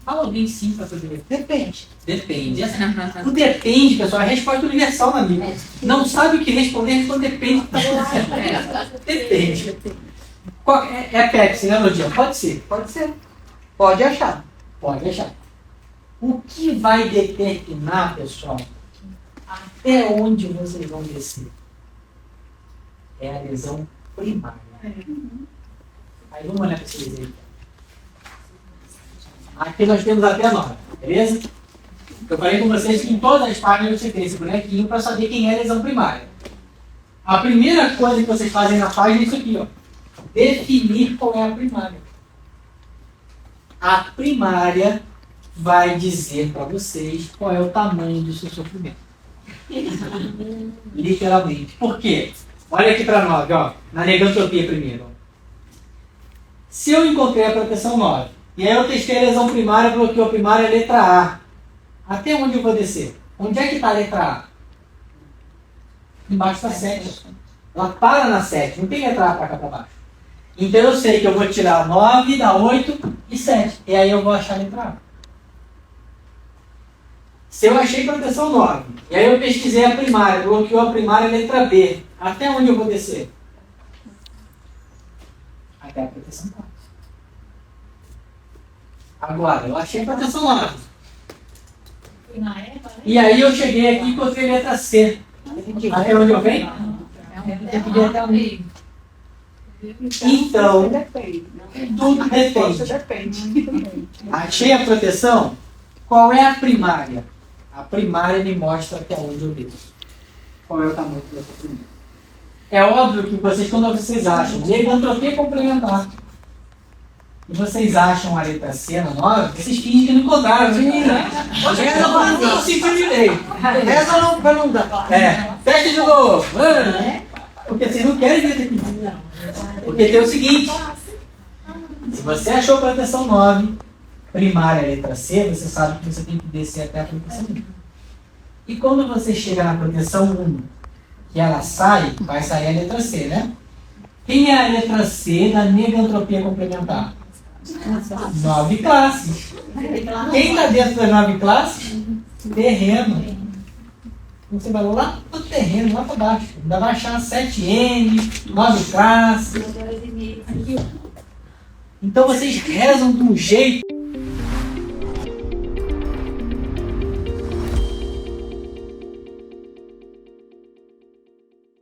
Fala alguém sim para poder. Depende. Depende. O depende, pessoal, é a resposta universal na Bíblia. Não sabe o que responder, responde depende. Depende. É Pepsi, né, Lodinha? Pode ser. Pode ser. Pode achar. Pode achar. O que vai determinar, pessoal, até onde vocês vão descer? É a lesão primária. Aí vamos olhar para esse desenho. Aqui nós temos até 9, beleza? Eu falei com vocês que em todas as páginas você tem esse bonequinho para saber quem é a lesão primária. A primeira coisa que vocês fazem na página é isso aqui, ó. Definir qual é a primária. A primária vai dizer para vocês qual é o tamanho do seu sofrimento. Literalmente. Por quê? Olha aqui para 9, ó. Na negantropia primeiro. Ó. Se eu encontrei a proteção 9, e aí eu testei a lesão primária, bloqueou a primária, letra A. Até onde eu vou descer? Onde é que está a letra A? Embaixo está 7. Ela para na 7, não tem letra A para cá para baixo. Então eu sei que eu vou tirar 9, dá 8 e 7. E aí eu vou achar a letra A. Se eu achei proteção 9, e aí eu pesquisei a primária, bloqueou a primária, letra B. Até onde eu vou descer? Até a proteção 4. Agora, eu achei proteção 9. E aí eu cheguei aqui e encontrei letra C. Até onde eu venho? Eu pedi até o meio. Então, Depende. tudo depende. Depende. Achei a proteção? Qual é a primária? A primária me mostra até onde eu desço. Qual é o tamanho do sofrimento? É óbvio que vocês, quando vocês acham negantropia complementar, e vocês acham a letra C na 9, vocês fingem que não encontraram. Reza para não sentir direito. Essa não, pra não dar. Teste de novo. Porque vocês não querem ver aqui. Porque tem o seguinte. Se você achou a proteção 9, primária letra C, você sabe que você tem que descer até a proteção 1. E quando você chega na proteção 1, que ela sai, vai sair a letra C, né? Quem é a letra C da negantropia complementar? 9 classes. Quem está dentro das 9 classes? Terreno. Você vai lá para o terreno, lá para baixo. Ainda vai achar 7N, 9 classes. Então vocês rezam de um jeito.